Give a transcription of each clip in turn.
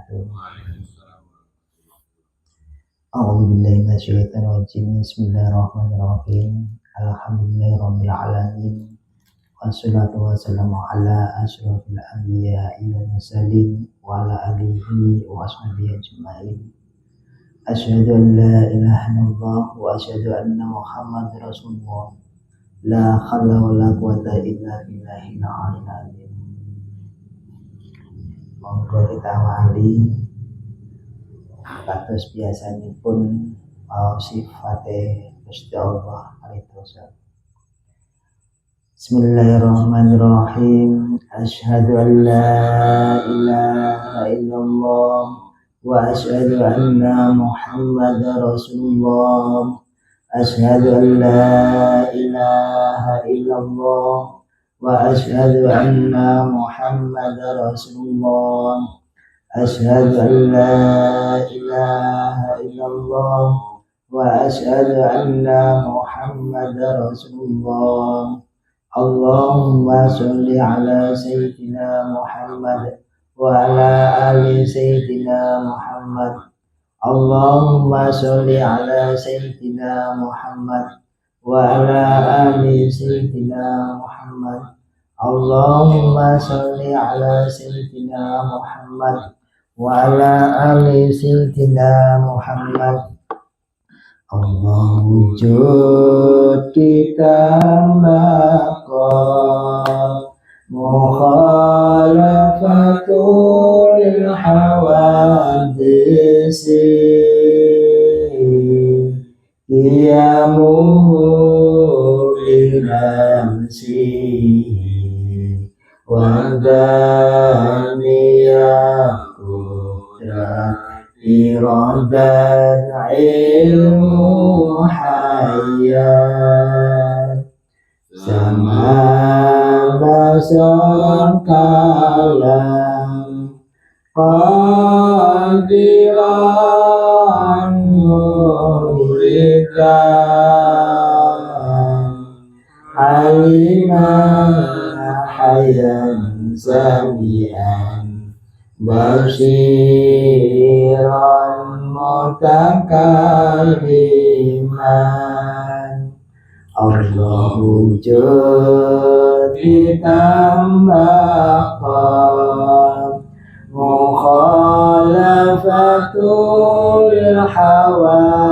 wabarakatuh. A'udzubillahi minasyaitonir rajim. Bismillahirrahmanirrahim. Alhamdulillahirabbil alamin. Wassalatu wassalamu ala asyrofil anbiya'i wal mursalin wa ala alihi wa ashabihi ajma'in. Asyhadu an la ilaha illallah wa asyhadu anna Muhammadar Rasulullah. La haula wa la quwata illa billahil aliyyil azim. Monggo kita awali kados biasanipun sifate Gusti Allah alaihi. Bismillahirrahmanirrahim. Asyhadu an la ilaha illallah wa asyhadu anna Muhammadar Rasulullah. Asyhadu an la ilaha illallah wa asyhadu anna Muhammadar Rasulullah. Asyhadu an la ilaha illallah wa asyhadu anna Muhammadar Rasulullah. Allahumma sholli ala sayyidina Muhammad wa ala ali sayyidina Muhammad. Allahumma sholli ala sayyidina Muhammad wa ala ali sayyidina Muhammad. Allahumma sholli ala sayyidina Muhammad wa ala ali sayyidina Muhammad. Allah wujud kita maqam mukhalafatul hawadisi qiyamuhu linamsi wa daniyaku iradan ilmu hayat sama basar kalam qadiran muridan aliman hayan sami'an basiran mutakalliman. Allah wujud ditambahkan mukhalafatul hawadisi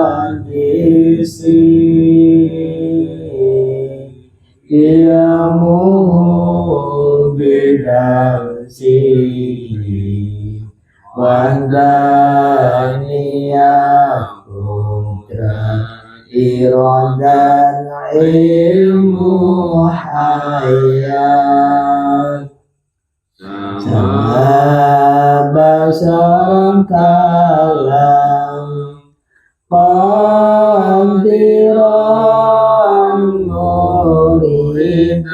qiyamuhu bidamsi wandaniyaku iradan ilmu hayat sama basar kalam qadiran muridan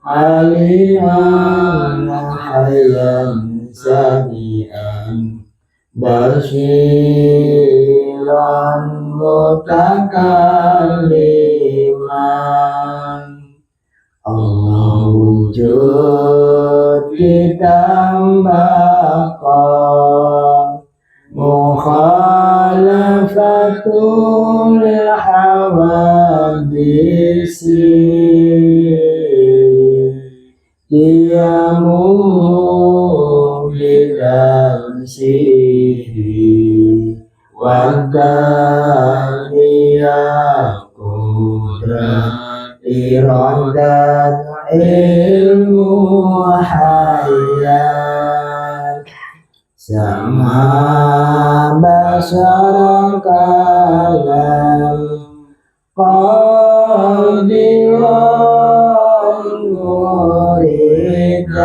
aliman hayan sami'an basiran mutakalliman. Allah wujud ditambahkan mukhalafatul hawadisi qiyamuhu bidamsihi wadaniyaku iradan ilmu hayat sama basar kalam qadiran muridan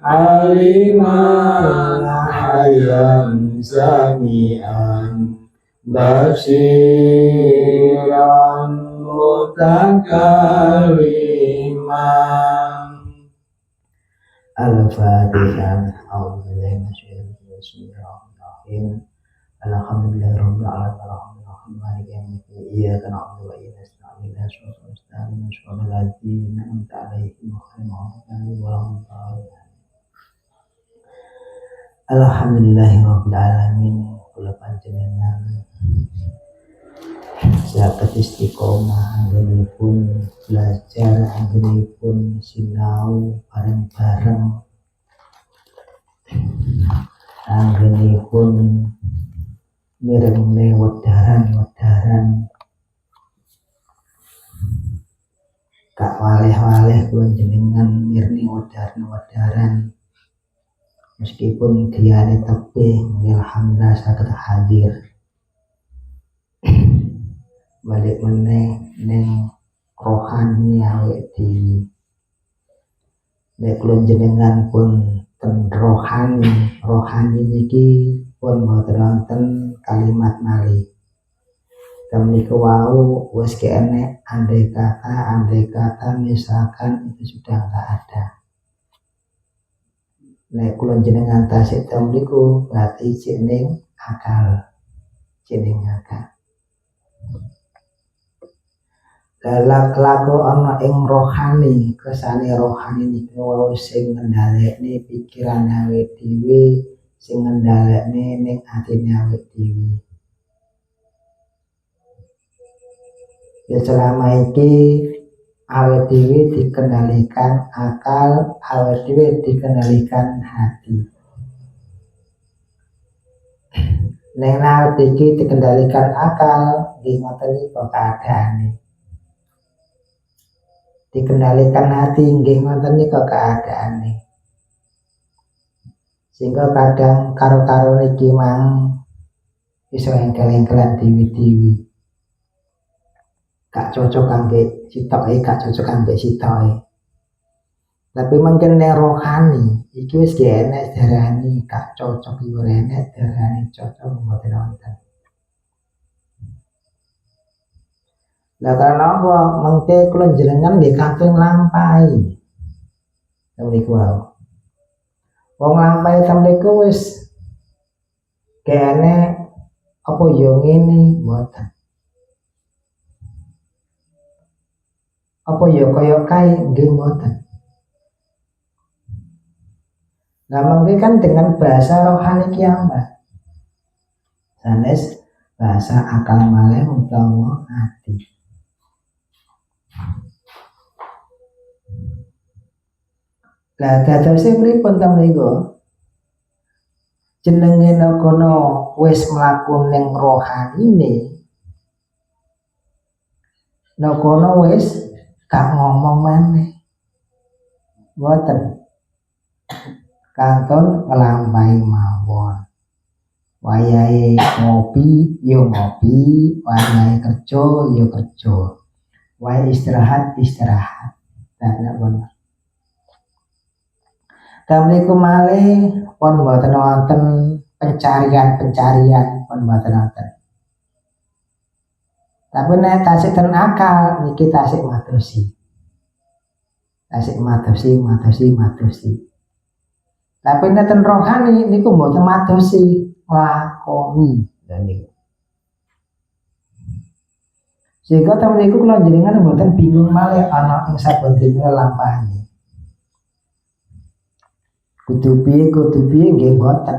aliman hayan sami'an basiran mutakalliman. Al-Fatihah. A'udzubillahi minasyaitonir rajim. Bismillahirrahmanirrahim. Alhamdulillahirabbil alamin. Rahim Maliki Yaumiddin Iyyaka na'budu wa iyyaka nasta'in ihdinas siratal mustaqim siratal ladzina an'amta 'alaihim ghairil maghdubi 'alaihim waladdallin. Alhamdulillahirabbil alamin. Kula panjenengan saged istiqomah anggenipun belajar, anggenipun sinau bareng-bareng, anggenipun mirenge wedaran-wedaran gak waleh-waleh kula jenengan mirni wedaran-wedaran meskipun griyane tebih alhamdulillah saged hadir balik meneh ning rohani awake dhewe. Nek kula jenengan pun ten rohani niki pun boten wonten kalimat malih. Temniku wau wis enek andai kata misalkan itu sudah enggak ada. Nek kula jenengan tasik temniku berarti jeneng akal. Laku ana ing rohani, kersane rohani niku wau sing ngendhalekne pikiran awake dhewe, sing ngendhalekne ning atine awake dhewe. Ya selama iki awake dhewe dikendalikan akal, awake dhewe dikendalikan hati. Nek awake iki dikendalikan akal, nggih ngoten niku keadaane. Dikendalikan hati nggih ngoten niku keadaane. Sehingga kadang karo-karo niki mang iso engkel-engkelan dewi-dewi. Gak cocok ambek sitoke, gak cocok ambek sitoke. Tapi mungkin nek rohani iki wis enek darani gak cocok yo enek darani cocok mboten wonten. Lah karena apa mengke kula jenengan nggih kaping lampahi. Temriku wae. Wong lampahi temriku wis kene apa yo ngene mboten. Apa yo kaya kae nggih mboten. Nah mengke kan dengan bahasa rohani kiamat. Sanes bahasa akal malih utawa hati. Lah dadose pripun ta mriku? Jenenge kono wis mlaku ning rohanine. Kono wis gak ngomong maneh. Mboten. Kanton nglampahi mawon. Wayahe ngopi yo ngopi, wayahe kerja yo kerja. Wayahe istirahat. Nek bener. Tamriku malih pun mboten wonten pencarian pun mboten wonten. Tapi nek tasik ten akal niki tasik madosi. Tapi nek ten rohani niku mboten madosi, lakoni lha niku. Sehingga tamriku kula jenengan mboten bingung malih ana ing saben dina lampahane. Kudu piye nggih mboten.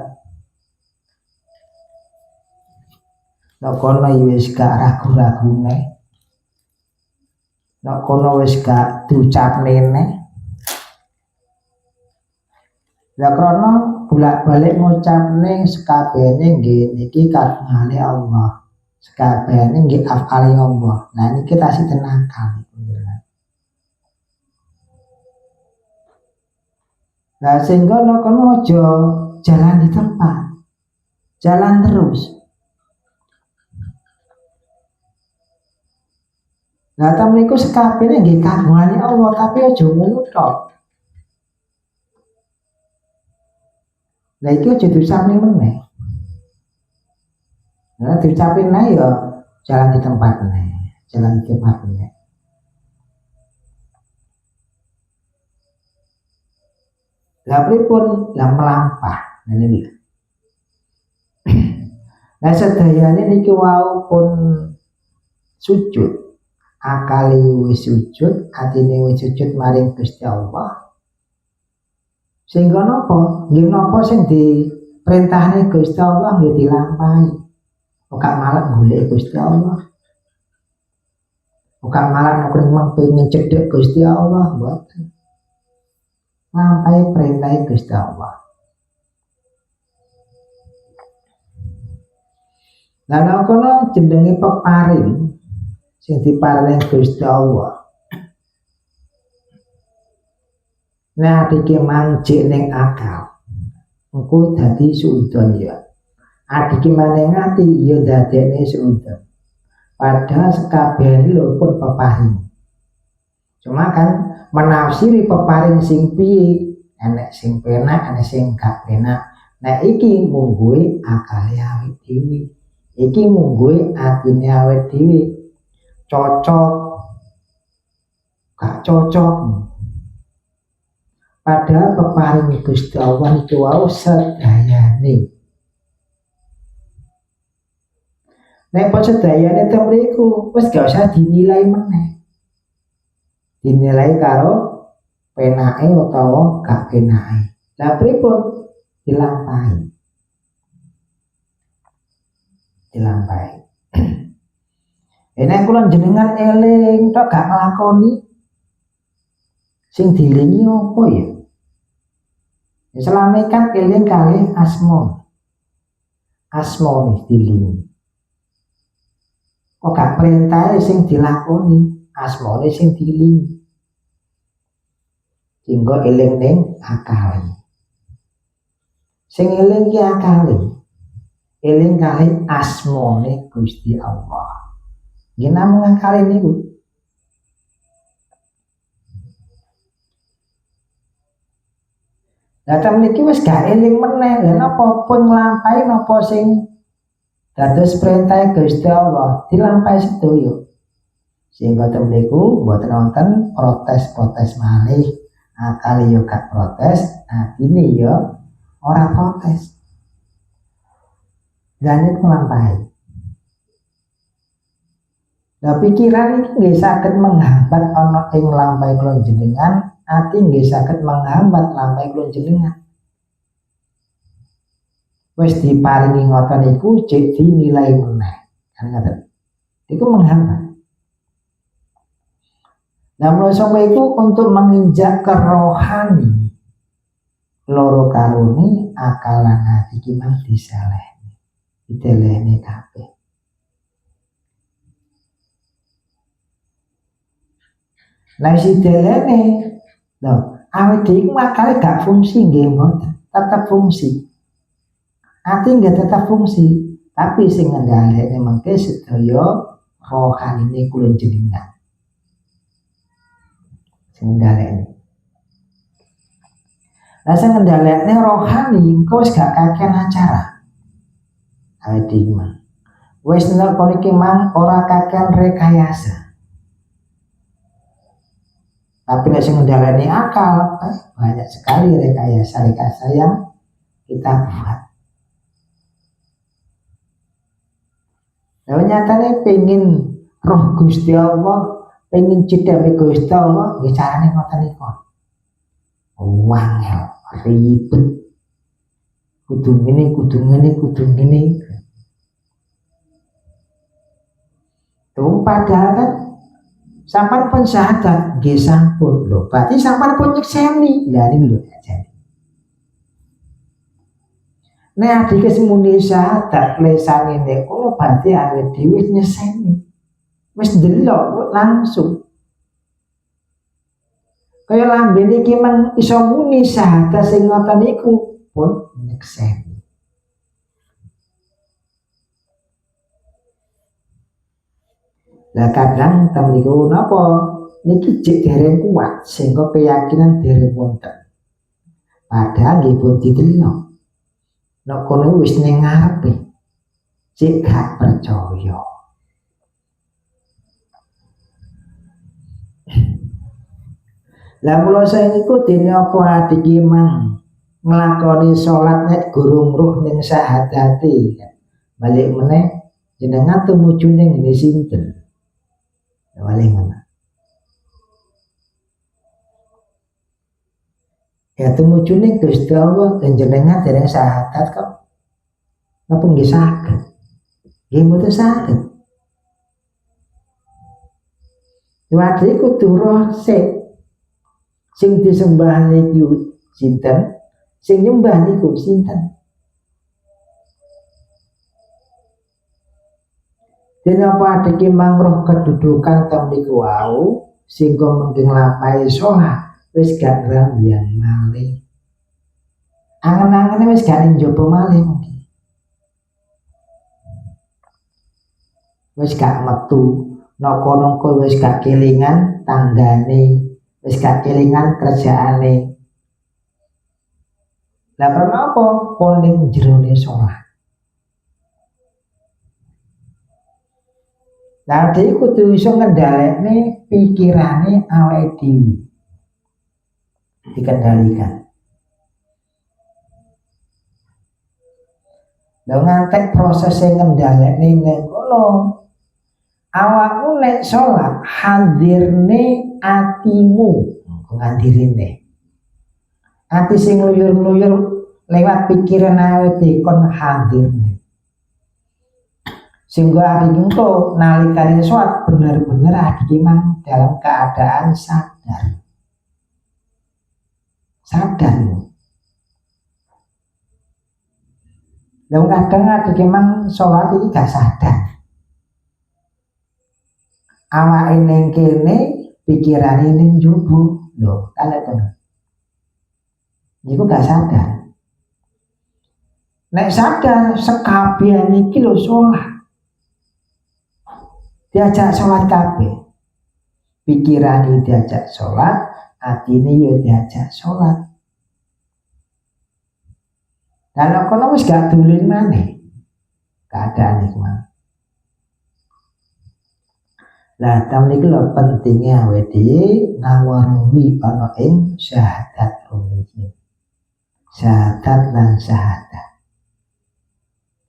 Nek kono wis gak ragu-ragune. Nek kono wis gak diucapne neh. Lah krono bolak-balik ngucapne sekabehane nggih niki kagungane Allah. Sekabehane nggih afale Allah. Nah niki tasih tenakal. Nah sehingga kono aja jalan di tempat, jalan terus. Nah tamriku sekabehane nggih kagungane Allah tapi aja ngono tok. Lah iki aja diucapne meneh. Nah diucapin ae ya jalan di tempat meneh. Lah pripun lah melampah ngene iki. Nah sedayane niki wau pun sujud, akali wis sujud, atine wis sujud maring Gusti Allah. Sehingga napa? Nggih napa sing diperintahne Gusti Allah nggih dilampahi. Kok malah golek Gusti Allah. Kok malah nek pengen cedhek Gusti Allah mboten. Lampahi perintah Gusti Allah. Lah kono jenenge peparing sing diparing Gusti Allah. Nah iki manjik ning akal. Engko dadi suudon ya. Adiki maneng ati ya dadekne suudon. Padahal sekabehane lho pun peparing. Cuma kan menafsiri peparing sing piye, enek sing penak, enek sing gak penak. Nah iki mungguhe akale awake dhewe. Iki mungguhe atine awake dhewe. Cocok gak cocok. Padahal peparing Gusti Allah itu wau sedayane. Nek pas sedayane ta mriku wis gak usah dinilai meneh. Dinilai karo penake utawa gak penake. Lah pripun? Dilampahi. Enek kula jenengan eling tok gak nglakoni sing dilingi apa ya? Selama kan eling kali asma nih dilingi. Kok gak perintah sing dilakoni, asma nih sing dilingi. Sehingga eling ning akali. Sing eling ki akali. Eling kali asma nih Gusti Allah. Nggih namung akali niku. Lah ta mriki wis gak eling meneh, lha napa pun nglampahi napa sing dados perintah Gusti Allah dilampahi sedaya. Sehingga ta mriku mboten wonten protes-protes malih. Akal yo gak protes, atine yo ora protes. Lan iku nglampahi. Lah pikiran iki nggih saged menghambat ana ing lampahi kula jenengan. Ati nggih saged menghambat lampahi kula jenengan. Wis diparingi ngoten niku cek dinilai meneh. Kan ngoten. Iku menghambat. Nah mulai sampai itu untuk menginjak ke rohani loro karuni akalan hati kimang disalehne. Ditelehne kabeh. Lah si delene loh, awake dhewe akale gak fungsi nggih mboten, tetep fungsi. Ati nggih tetep fungsi, tapi sing ngendhalekne mengke sedaya rohanine kula jenengan. Sing ngendhalekne. Lah sing ngendhalekne rohani engko wis gak kakean acara. Awake dhewe mah. Wis nek kono iki mang ora kakean rekayasa. Tapi nek sing ngendhaleni akal, banyak sekali rekayasa yang kita buat. Lah nyatane pengin roh Gusti Allah, pengin cedhak Gusti Allah, nggih carane ngoten niku. Wangel, ribet. Kudu ngene. Padahal kan sampan pun syahadat, nggih sampun lho. Berarti sampan pun nyekseni. Lah niku lho jadi. Nek adike semune syahadat lesane nek kono berarti awake dhewe nyeseni. Wis ndelok langsung. Kaya lambene iki men iso muni syahadat sing ngoten niku pun nyekseni. Lah kadang temriku napa niki jek dereng kuat sehingga keyakinan dereng wonten. Padahal nggih pun didelok. Nek kono wis ning ngarepe jek gak percaya. Lah mula saya niku dene apa adiki mang nglakoni salat nek gurung ruh ning syahadate. balik meneh jenengan tumujune ngene sinten balik meneh ya tumujune Gusti Allah dan jenengan dereng syahadat kok napa nggih saged nggih mboten saged Wadi kudu roh sing disembah niku sinten, sing nyembah niku sinten. Dene apa iki mangroh kedudukan teng niku wau sing mengking lapai salat wis gak rambian malih. Angen-angene wis gak ning njaba malih mungkin. Wis gak metu napa-napa wis gak kelingan tanggane, wis gak kelingan kerjaane. Lah kenapa poning jerone salat? Lah dhewe kudu iso ngendhalekne pikirane awake dhewe. Dikendalikan. Lah ngantek proses ngendhalekne ning kono awakmu nek salat hadirne atimu ngadirine ati sing luyur-luyur lewat pikiran awake kon hadirne sehingga ati engko nalikane salat bener-bener ati mang dalam keadaan sadar lho kadang ati mang salat iki gak sadar awake ning kene pikirane ning njaba lho kan ngono niku gak sadar nek sadar sekabian iki lho salat diajak salat kabeh pikirane diajak salat atine yo diajak salat dan kono wis gak dolen maneh keadaan iku Lah tamniku lho pentingnya awake dhewe ngawarumi ana ing syahadat rumiyin. Syahadat lan syahadat.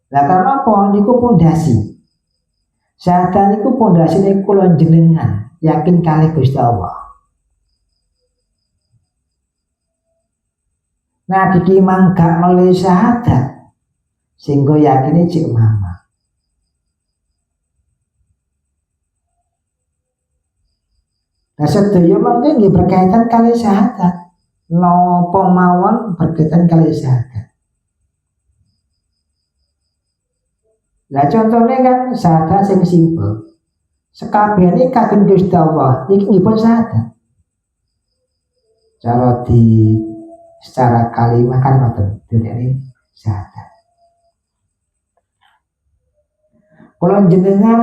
Lah karena apa niku pondasi. Syahadat niku pondasine kula jenengan yakin kalih Gusti Allah. Nah diki mangga mele syahadat sehingga yakine cek mama. Nah sedaya mangke nggih berkaitan kali syahadat. Napa mawon berkaitan kali syahadat. Lah contohnya kan syahadat sing simpel. Sekabehane kagem Gusti Allah iki nggih pun syahadat. Secara kalimat kan ngoten dene syahadat. Kalau jenengan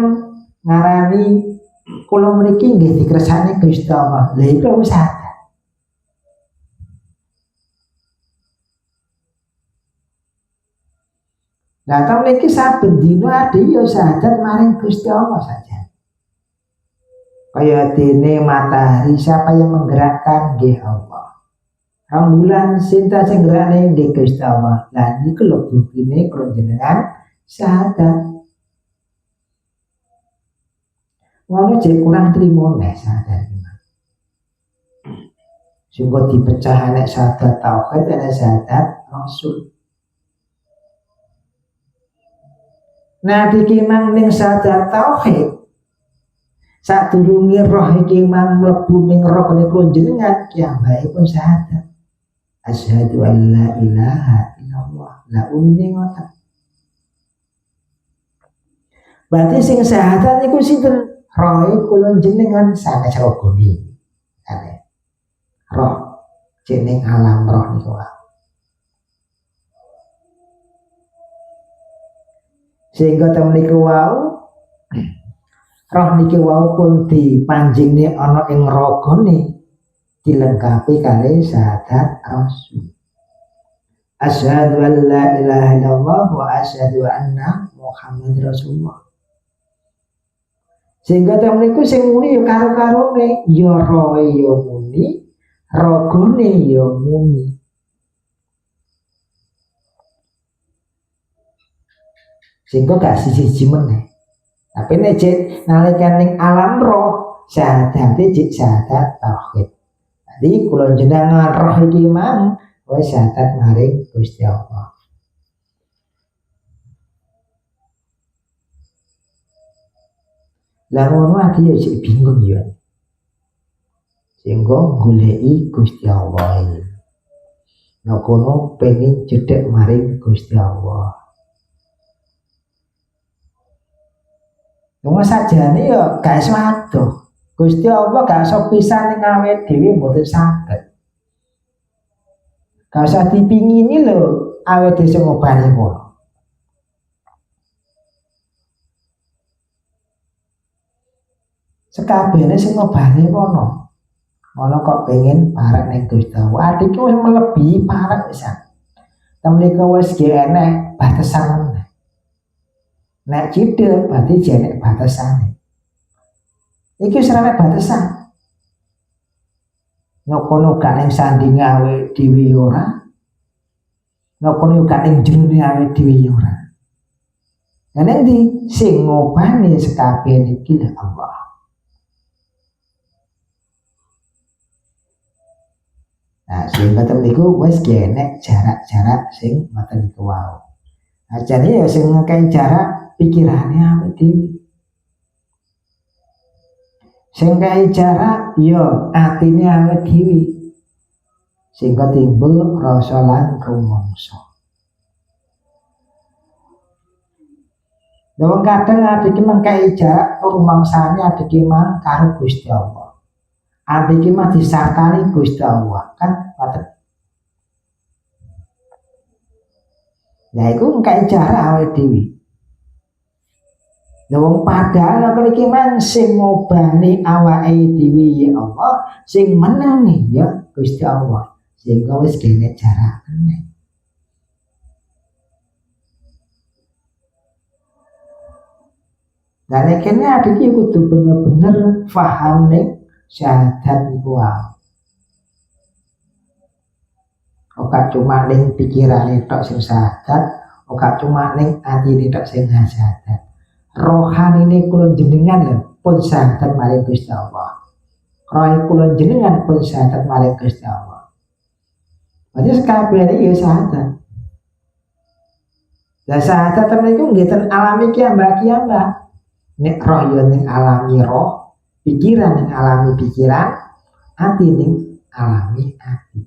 ngarani kula mriki nggih dikersakne Gusti Allah. Lha iku syahadat. Lah ta mriki saben dina ade ya syahadat maring Gusti Allah saja. Kaya dene matahari siapa yang menggerakkan nggih Allah. Rembulan sinta sing gerakne nggih Gusti Allah. Lah niku lho buktine kula jenengan syahadat. Ngono jek kurang trimo nek sadar gimana. Sehingga dipecah nek syahadat tauhid nek syahadat rasul. Nah iki mang ning syahadat tauhid. Sadurunge roh iki mang mlebu ning roh kula jenengan kiambae pun syahadat. Asyhadu an la ilaha illallah. La unine ngoten. Berarti sing syahadat niku sinten? Roh kula jenengan sanes rogoni. Ane. Roh jeneng alam roh niku. Sehingga temen niku wau roh niki wau pun dipanjingne ana ing ragane dilengkapi kali syahadat rasul. Asyhadu an la ilaha illallah wa asyhadu anna Muhammadar Rasulullah. Sehingga temen niku sing muni ya karo-karone ya roe ya muni ragane ya muni. sehingga gak siji meneh. Tapi nek nalika ning alam roh syahadat iki syahadat tauhid. Jadi kula jenengan roh iki mang wis syahadat maring Gusti Allah. Lah ngono ati yo sik bingung yo. Sehingga goleki Gusti Allah. Nek kono pengen cedhek maring Gusti Allah. Wong sajane yo gak iso adoh. Gusti Allah gak iso pisah ning awake dhewe mboten saged. Gak usah dipingini lho awake dhewe sing ngobani kono. Sekabehane sing ngobani kono. Ono kok pengen parek ning Gusti Allah. Adike wis melebihi parek pisan. Temriko wis ge enek batasan. Nek cidhe berarti jenek batasane. Iki wis ora batasan. Nokono gak ning sandinge awake dhewe ora. Nokono gak ning jerone awake dhewe ora. Nek ndi sing ngobani sekabeh iki Allah. Nah, sehingga temniku wis genek jarak-jarak sing ngoten niku wau. Ajane ya sing ngekei jarak pikirane awake dhewe. Sing ngekei jarak ya atine awake dhewe. Sehingga timbul rasa lan rumangsa. Wong kadang adike mengkei jarak rumangsane adike mang karo Gusti Allah. Adike mah disakani Gusti Allah kan ngoten. Nah iku ngkai cara awake dhewe. Lah wong padahal nek iki men sing ngobani awake dhewe ya Allah, sing menangi ya Gusti Allah. Sehingga wis kene cara meneh. Lah nek kene adike kudu bener-bener paham ning syahadat niku wae. Ora cuma ning pikirane tok sing syahadat, ora cuma ning atine tok sing syahadat. Rohanine kula jenengan lho pun syahadat maring Gusti Allah. Roh kula jenengan pun syahadat maring Gusti Allah. Berarti sakabehane ya syahadat. Lah syahadat niku nggih ten alami kiambak. Nek roh yo ning alami roh, pikiran ning alami pikiran, ati ning alami ati.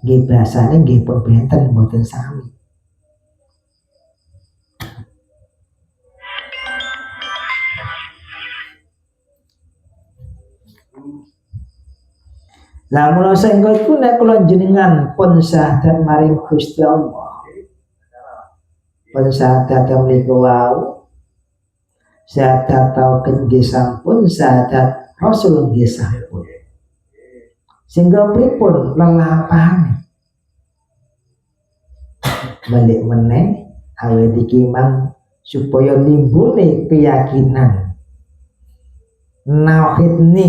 Nggih bahasane nggih pun benten mboten sami. Lah mula sengko iku nek kula jenengan pun syahadat maring Gusti Allah. Pun syahadat niku wau. Syahadat tauhid nggih sampun, syahadat Rasul nggih sampun. Sehingga pripun lelapane balik meneh awake iki mang supaya nimbune keyakinan tauhid ni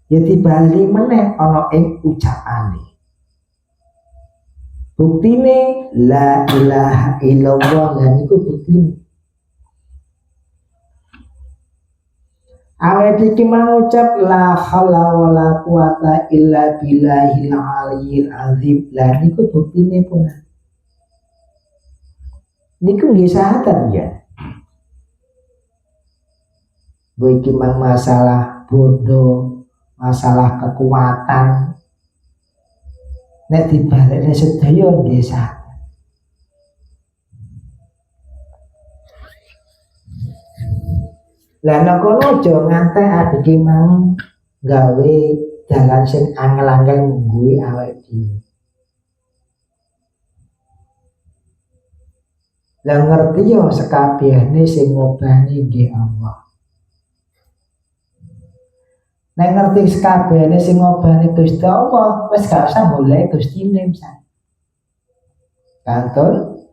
ya dibali meneh ana ing ucapane. Buktine la ilaha illallah lan iku buktine. Awet iki mengucap la haula wala quwata illa billahil aliyyil azim. Lah niku buktine pun. Niku nggih syahadat ya. Bu iki mang masalah bodoh, masalah kekuatan. Nek dibalekne sedaya nggih syahadat. Lah nek kono aja nganti adike mang gawe dalan sing angel-angel ngguwi awake dhewe. Lah ngerti yo sekabehane sing ngobani nggih Allah. Nek ngerti sekabehane sing ngobani Gusti Allah, wis gak usah golek Gustine pisan. Kantun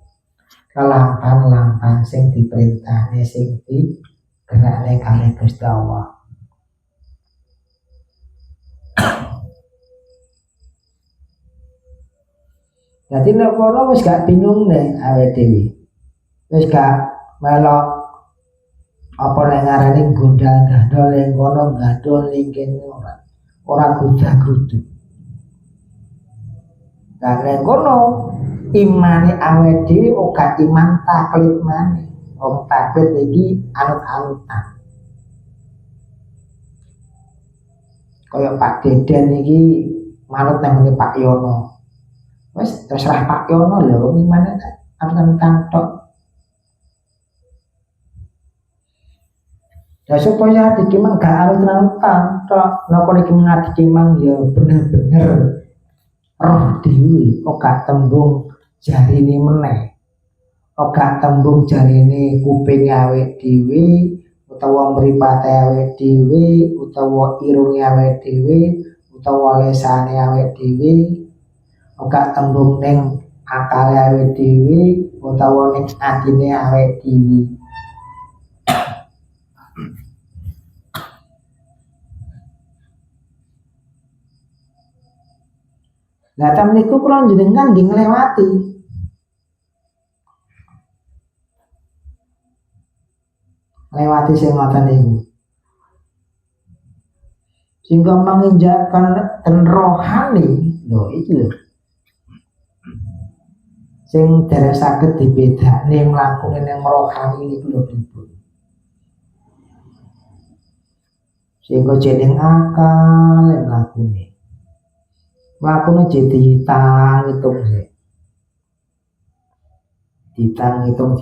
kelampan-lampan sing diperintahne sing gerakne kalih Gusti Allah. Dadi nek kono wis gak bingung nek awake dhewe. Wis gak melok apa nek ngarani gondal-gandol ning kono gadol ning kene ora. Ora grudak-gruduk. Lah nek kono imane awake dhewe ora iman taklid maneh. Wong taklid iki anut-anutan. Kaya Pak Deden iki manut nang Pak Yono. Wes terserah Pak Yono lho, wong imane anut-anutan tok. Ya supaya dikimang gak anut-anutan tok, napa iki dikimang ya bener-bener roh dhewe, ora tembung jarine meneh. Ora tembung jarine kuping awake dhewe utawa mripate awake dhewe utawa irunge awake dhewe utawa lesane awake dhewe. Ora tembung ning akale awake dhewe utawa ning atine awake dhewe. Lah ta niku kula njenengan nggih nglewati. Lewati sing ngoten niku. Sehingga menginjakkan ten rohani, lho iki lho. Sing derek saged dibedakne mlakune ning rohani niku lho pripun. Sehingga jeneng akal mlakune. Mlakune jadi hitung sih. Ditang-hitung.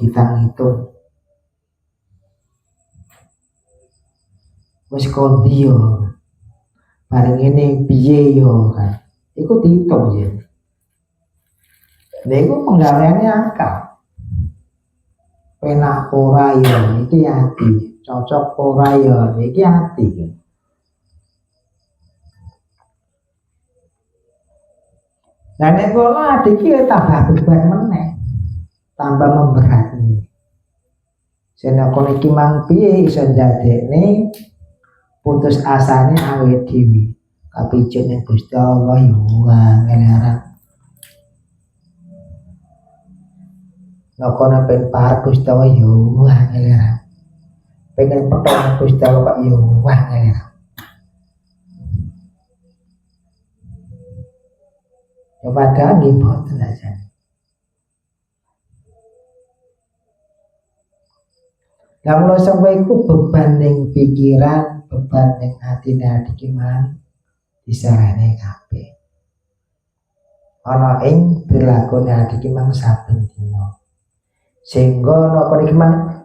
Wis kondi yo. Bareng ini piye yo kan. Iku dihitung ya. Lha iku penggaweane akal. Penak ora yo iki ati, cocok ora yo iki ati. Lah nek kono adiki tambah beban meneh. Tambah memberat nih. Senakon iki mang piye iso ndadekne putus asane awake dhewe. Kapijene Gusti Allah yo ngelarak. Nokono pen par Gusti Allah yo ngelarak. Pengen petok Gusti Allah yo ngelarak. Ya padahal nggih boten aja. Lah mulo sampai iku beban ning pikiran, beban ning atine adik mang disarane kabeh. Ana ing prilakune adik mang saben dina. Sehingga napa iki mang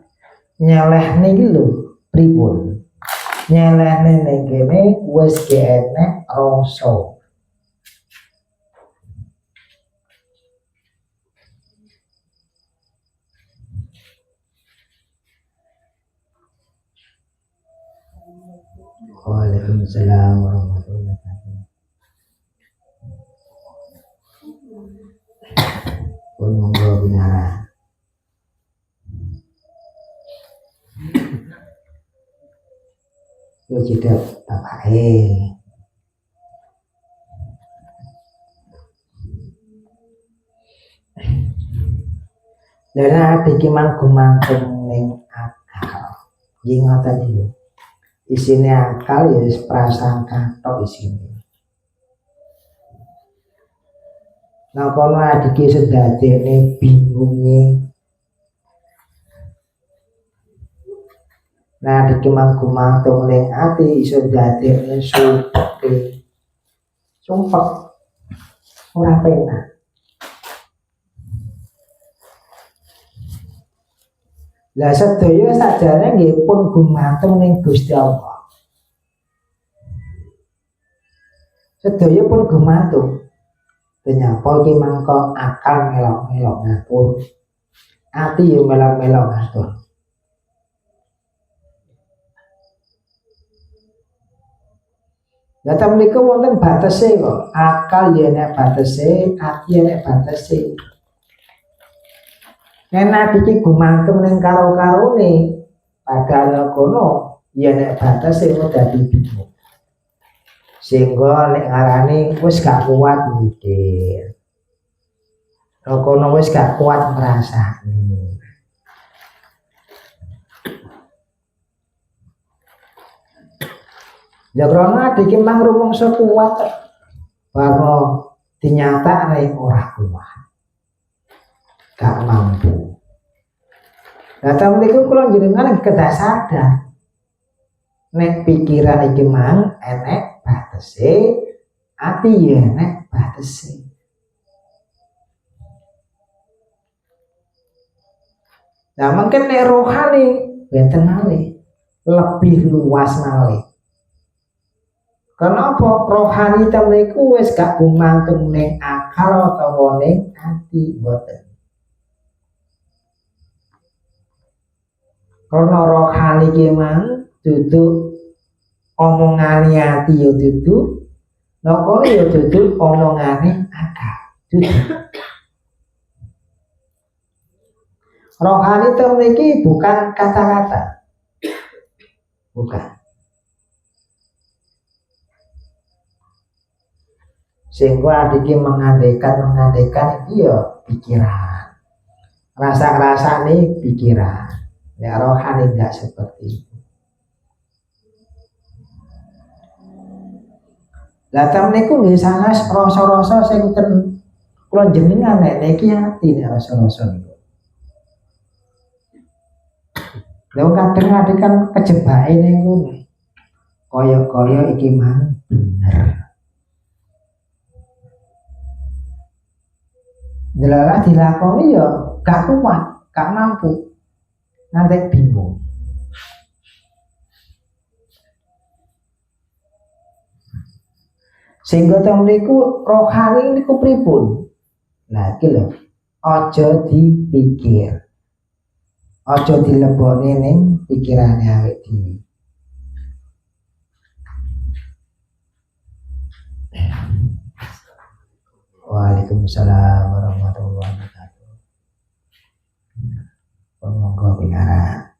nyelehne iki lho pripun? Nyelehne ning kene wis enek rasa. Waalaikumsalam warahmatullahi wabarakatuh. Pun monggo binara. Yo cedak bapake. Lah adik mang gumantung ning akal. Nggih ngoten niku. Isine akal ya prasangka tok isine. Nah kono adike sedadene bingunge. Nah adike mangku-mangtung ning ati iso dadekne sumpek. Sumpek ora penak. Lah sedaya sajane nggih pun gumantung ning Gusti Allah. Sedaya pun gumantung. Ternyata iki mangko akal melok-melok ngatur. Ati yo melok-melok ngatur. Lah ta menika wonten batese kok. Akal ya nek batese, ati ya nek batese. Nek iki gumantung ning karo-karone, padahal kono ya nek batese dadi bingung. Sehingga nek ngarani wis gak kuat mikir. kono wis gak kuat ngrasani. Ya karena adik mang rumangsa kuat bahwa dinyatakne ora kuat. Gak mampu. Lah ta mriku kula jenengan kedah sadar. Nek pikiran iki mang enek batese, ati ya enek batese. Nah mungkin nek rohani benten malih, lebih luas malih. Kenapa rohani temriku wis gak gumantung ning akal utawa ning ati boten. Karena rohani ki mang dudu omongane ati ya dudu, napa ya dudu omongane akal. Dudu. Rohani temriki bukan kata-kata. Bukan. Sehingga adiki mengandaikan iya pikiran, rasa nih pikiran, ya rohani enggak seperti itu. Datang niku nggih sanes rasa-rasa sing ten kula jenengan nek niki ati nek rasa-rasa niku. Lha kadang kan kejebake niku kaya-kaya iki mang bener. Delalah dilakoni ya gak kuat, gak mampu. Nanti bingung. Sehingga temriku rohani niku pripun? Nah iki lho, aja dipikir. Aja dilebokne ning pikirane awake dhewe. Waalaikumsalam warahmatullahi wabarakatuh. Monggo pinara.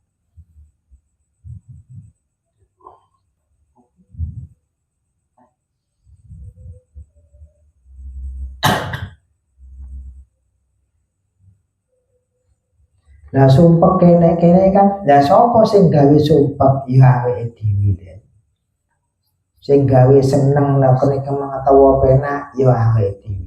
Lah sumpek kene kan, lah sapa sing gawe sumpek ya awake dhewe. Sing gawe seneng nek kene mengetawa penak ya awake dhewe.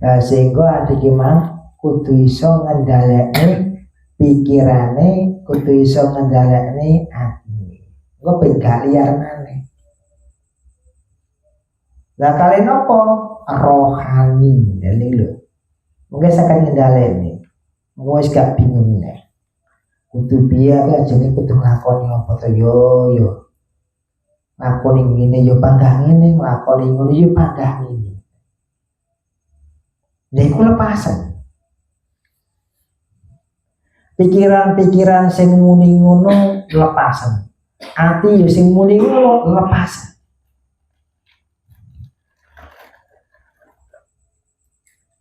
Nah, sehingga adik mang kudu iso ngendhalekne pikirane, kudu iso ngendhalekne atine. Engko ben gak liar maneh. Lah kalian apa? Rohani, lha lho. Mungkin sakan ngendhalekne. Engko wis gak bingung nek. Kudu piye kok jenenge kudu nglakoni apa to yo. Lakoni ngene yo panggah ngene, nglakoni ngono yo panggah ngene. Lha iku lepasan. Pikiran-pikiran sing muni ngono lepasan. Ati yo sing muni ngono lepasan.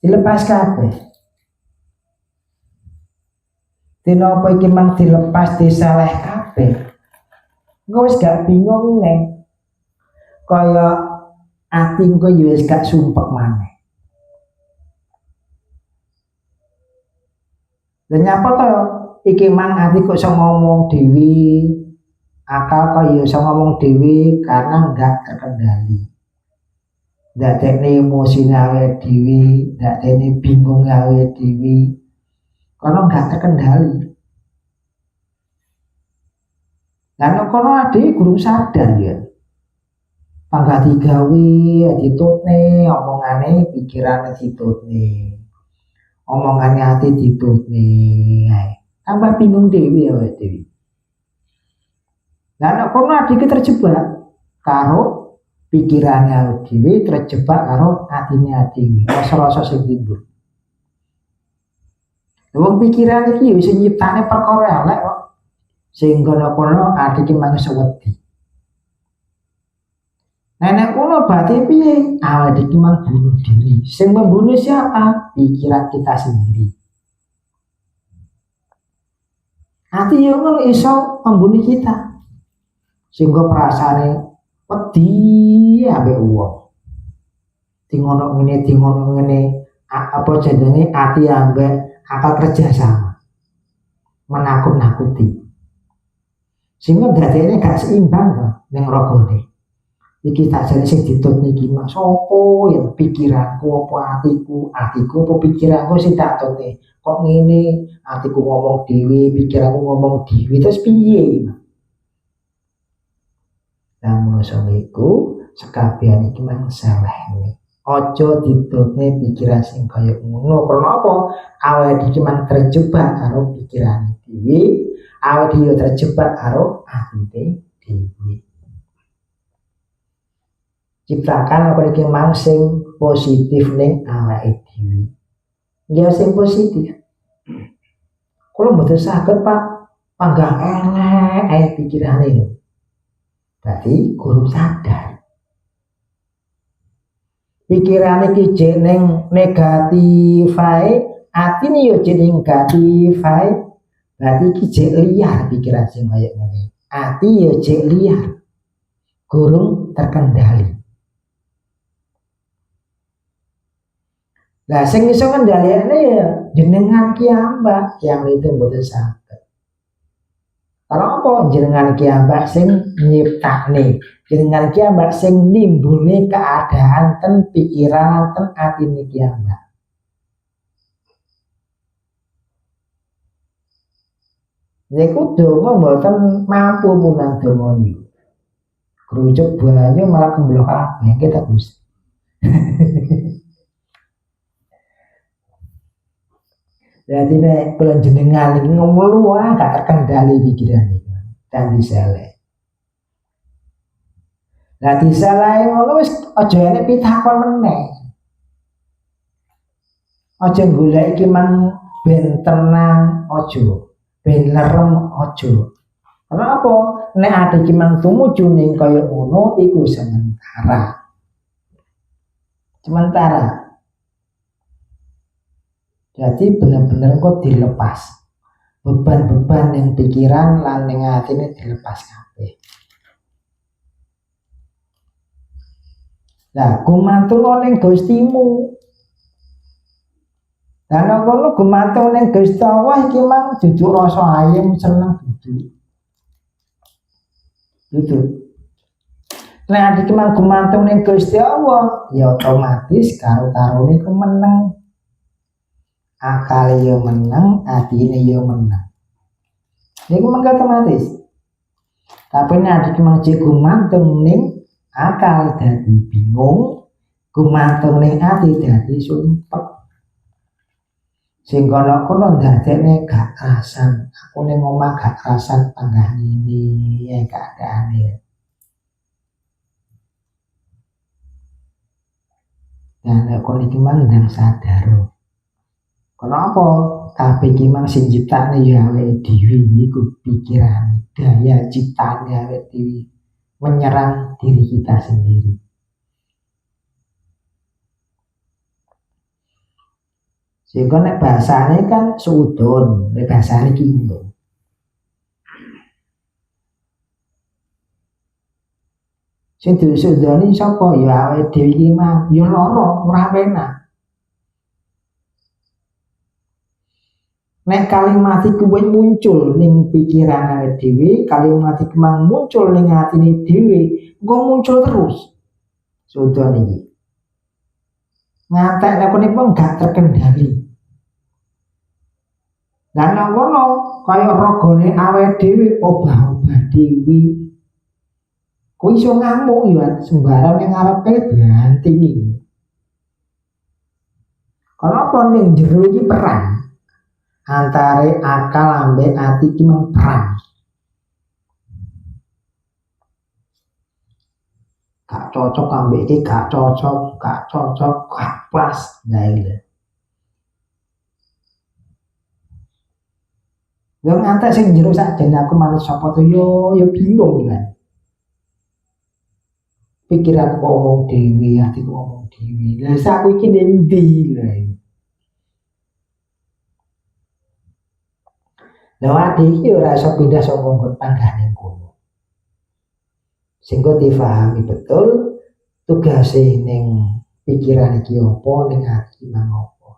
Dilepas kabeh. Dina apa iki mang dilepas disaleh kabeh. Engko wis gak bingung neng. Kaya ati engko yo wis gak sumpek maneh. Dan nyapa to iki mang ati kok iso ngomong dhewe, akal kok ya iso ngomong dhewe karena enggak terkendali. Dadekne emosine awake dhewe, dadekne bingung awake dhewe. Karena enggak terkendali. Lan kono ade guru sadar ya. Panggah digawe ditutne omongane pikirane ditutne. Omongannya hati ditutne. Tambah bingung dhewe awake dhewe. Lah nek kono adike terjebak karo pikirane awake dhewe, terjebak karo atine dhewe. Rasa-rasa sing timbul. Wong pikiran iki yo iso nyiptane perkara elek kok. Sehingga nek kono adike manungsa wedi. Nenek kuno berarti piye? Awak iki mang bunuh diri. Sing membunuh siapa? Pikiran kita sendiri. Ati yo ngono iso membuni kita. Sehingga perasaane wedi ambek wong. Tingono ngene apa jenenge ati ambek akal kerja sama. Menakut-nakuti. Sehingga dadene gak seimbang to ning ragane. Iki tak jane sing ditut niki mak sapa ya pikiranku apa atiku apa pikiranku sing tak tute. Kok ngene atiku ngomong dhewe, pikiranku ngomong dhewe terus piye? Lah mosok iku sekabehan iki mang saleh. Aja ditutne pikiran sing kaya ngono. Karena apa? Awake iki mang terjebak karo pikirane dhewe, awake dhewe terjebak karo atine dhewe. Ciptakan apa iki mang sing positif ning awake dhewe. Ya sing positif. Kalau mboten saged Pak, panggah elek pikirane. Berarti guru sadar. Pikirane iki jek ning negatif ae, atine yo jek negatif ae. Berarti iki jek liar pikiran sing kaya ngene. Ati yo jek liar. Gurung terkendali. Lah sing iso kendaliane ya jenengan kiambak yang itu mboten saged. Kalau apa jenengan kiambak sing nyiptakne, jenengan kiambak sing nimbulne keadaan ten pikiran ten atine kiambak. Niku donga mboten mampu punang donga niku. Kerucuk banyu malah kemblok kabeh kita Gus. Jadi nek kula jenengan iki ngomong gak terkendali pikiran iki. Dan disele. Lah disele ngono wis aja enek pitakon meneh. Aja golek iki mang ben tenang aja, ben lerem aja. Kenapa? Nek ade iki mang tumuju ning kaya ngono iku sementara. Sementara. Jadi benar-benar kok dilepas. Beban-beban yang pikiran lan ning atine dilepas kabeh. Lah gumantung ning Gustimu. Lah nek kono gumantung ning Gusti Allah iki mang dudu rasa ayem seneng dudu. Dudu. Nek iki mang gumantung ning Gusti Allah, ya otomatis karo-karone ku meneng. Akal yo menang, atine yo menang. Niku mangga otomatis. Tapi nek cuma gumantung ning akal dadi bingung, gumantung ning ati dadi sumpek. Sing kono-kono ndadekne gak kerasan. Aku ning omah gak kerasan panggah ngene ya keadaane. Dan nek kono iki mang ndang sadar. Kenapa? Kabeh iki mang sing ciptane ya awake dhewe iku pikiran, daya ciptane awake dhewe menyerang diri kita sendiri. Sehingga nek bahasane kan suudon, nek bahasane ki ngono. Sing disudoni sapa? Ya awake dhewe iki mang, ya lara, ora penak. Nek kalimat iku wis muncul ning pikiran awake dhewe, kalimat iku mang muncul ning atine dhewe, engko muncul terus. Sudah iki. Ngantek nek pun gak terkendali. Dan nang kono kaya ragane awake dhewe obah-obah dhewe. Kuwi iso ngamuk ya sembarang ning ngarepe ganti iki. Kenapa ning jero iki perang? Antare akal ambek ati iki mang perang. Gak cocok ambek iki, gak cocok, gak pas. Nah iki. Yo ngantek sing jero sakjane aku manut sapa to yo bingung kan. Pikiranku ngomong dhewe, atiku ngomong dhewe. Lah saku iki ndi lha. Lah ati iki ora iso pindah saka nggon panggane kono. Sehingga difahami betul tugase ning pikiran iki apa, ning ati nang apa.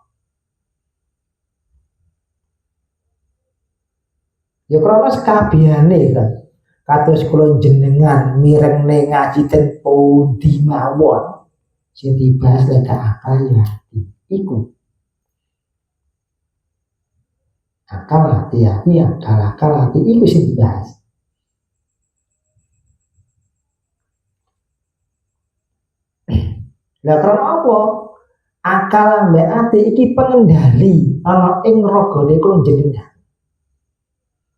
Ya krana sekabehane kan. Kados kula jenengan mirengne ngaji ten pundi mawon. Sing dibahas lek akal ya hati. Iku. Akal hati-hati, akal hati iku sing dibahas. Lah karena apa? Akal ambek ati iki pengendali ana ing ragane kula jenengan.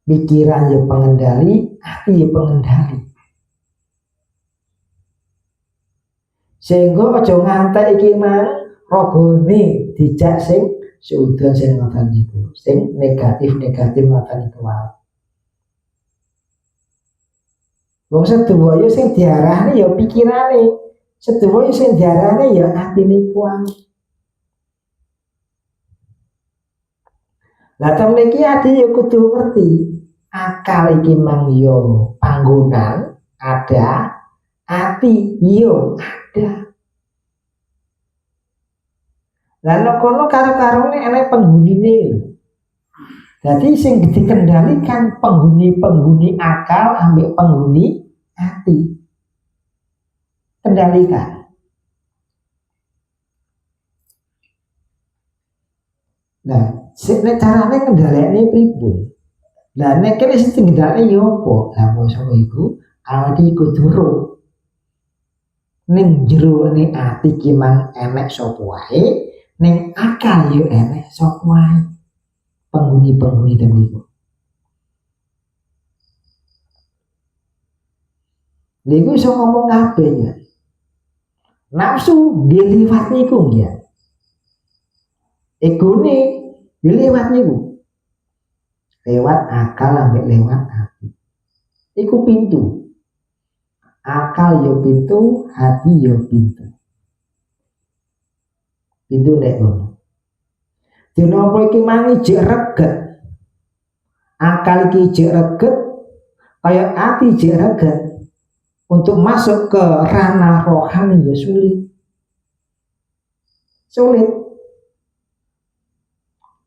Pikiran ya pengendali, ati ya pengendali. Sehingga aja ngantek iki mang ragane dijak sing suudon sing ngoten niku, sing negatif-negatif ngoten niku wae. Wong sedaya sing diarahne ya pikirane, sedaya sing diarahne ya atine kuwi. Lah temen iki ati ya kudu ngerti, akal iki mang yo panggonan ada, ati yo ada. Lah nek kono karo-karone enek penghunine. Jadi sing dikendalikan penghuni akal ambek penghuni hati. Kendalikan. Nah, nek carane kendhalekne pripun? Lah nek kene sing kendhalekne ya apa? Lah mosok iku awake iku durung ning jero ne ati ki mang enek sapa wae, ning akal yo enek sapa wae. Penghuni temniku. Niku iso ngomong kabeh ya. Nafsu diliwat niku ya. Egone diliwat niku. Lewat akal ambek lewat hati. Iku pintu. Akal yo pintu, hati yo pintu. Pintu nek ngono. Dene apa iki mangi jek reget. Akal iki jek reget, kaya ati jek reget. Untuk masuk ke ranah rohani ya sulit. Sulit.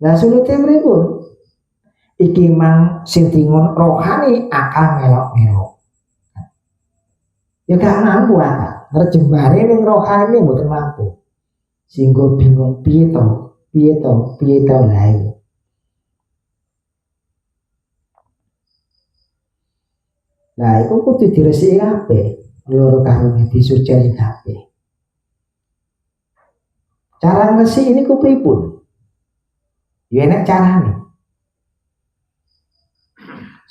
Lah sulitnya pripun? Iki mang sing dingon rohani akal melok-melok. Ya gak mampu akal. Terjembare ning rohani mboten mampu. Singgo bingung piye to lae. Nah, itu kudu diresiki kabeh. Loro karone disuceni kabeh. Cara ngresik ini ku pripun? Ya enek carane.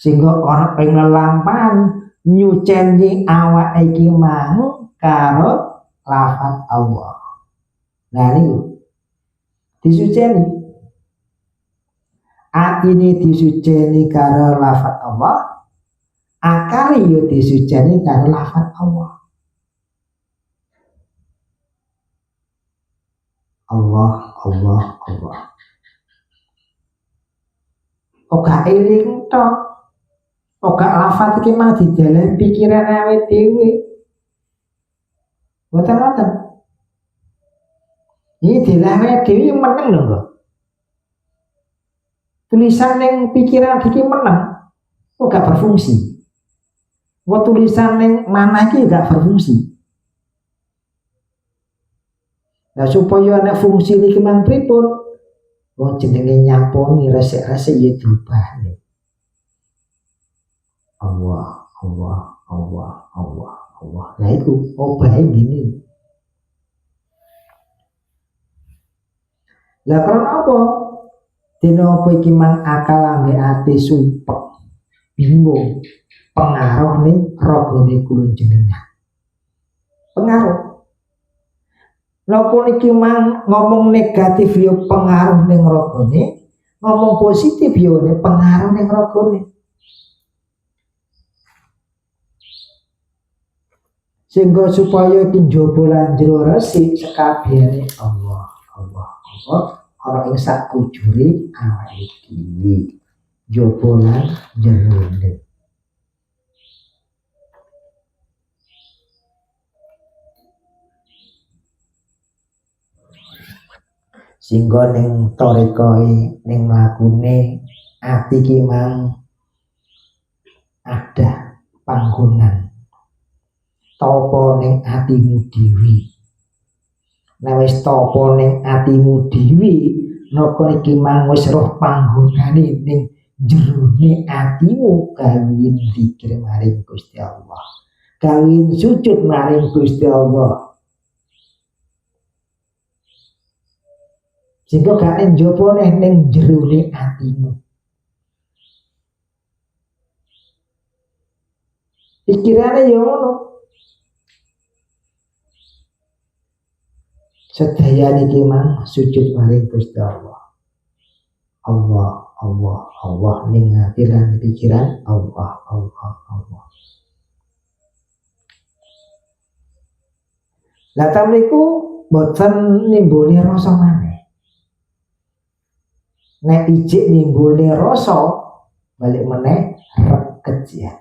Sehingga ana ing lelampahan nyuceni awake iki mang karo lafaz Allah. Nah niku disuceni. Atine disuceni karo lafaz Allah. Akal yo disuceni karo lafaz Allah. Allah, Allah, Allah. Oga eling tok. Oga lafaz iki mah di dalam pikiran awake dhewe. Mboten-mboten. Iki dilane dhewe meneng lho kok. Tulisan ning pikiran iki meneng. Kok gak berfungsi. Wah tulisan yang mana iki gak berfungsi. Nah supaya ada fungsi ini kemang pripun, wong jenenge nyamponi resik-resik ya diubah nih. Allah, Allah, Allah, Allah, Allah. Nah itu obah gini. Lah karena apa? Dina apa iki mang akal ambek ati sumpek. Bingung. Pengaruh nih ragane kula jenengan. Pengaruh. Napa niki mang ngomong negatif yo pengaruh ning ragane, ngomong positif yo pengaruh ning ragane. Sehingga supaya iki njaba lan jero resik sekabehane Allah, Allah, Allah ana ing sak kujure awake dhewe. jaba lan jero. Singgo ning torikoe ning mlakune ati ki mang ada panggonan tapa ning atimu dhewe. Nek wis tapa ning atimu dhewe, napa iki mang wis roh panggonane ning jerone atimu kawin zikir maring Gusti Allah. Kawin sujud maring Gusti Allah. Sehingga gak njaba ning jerone atimu. Pikirane ya ngono. Sedaya niki mang sujud maring Gusti Allah. Allah, Allah, Allah ning ati lan pikiran Allah, Allah, Allah. Lah tamriku boten nimbuli rasa maneh. Nek ijik nimbuli rasa balik meneh reget ya.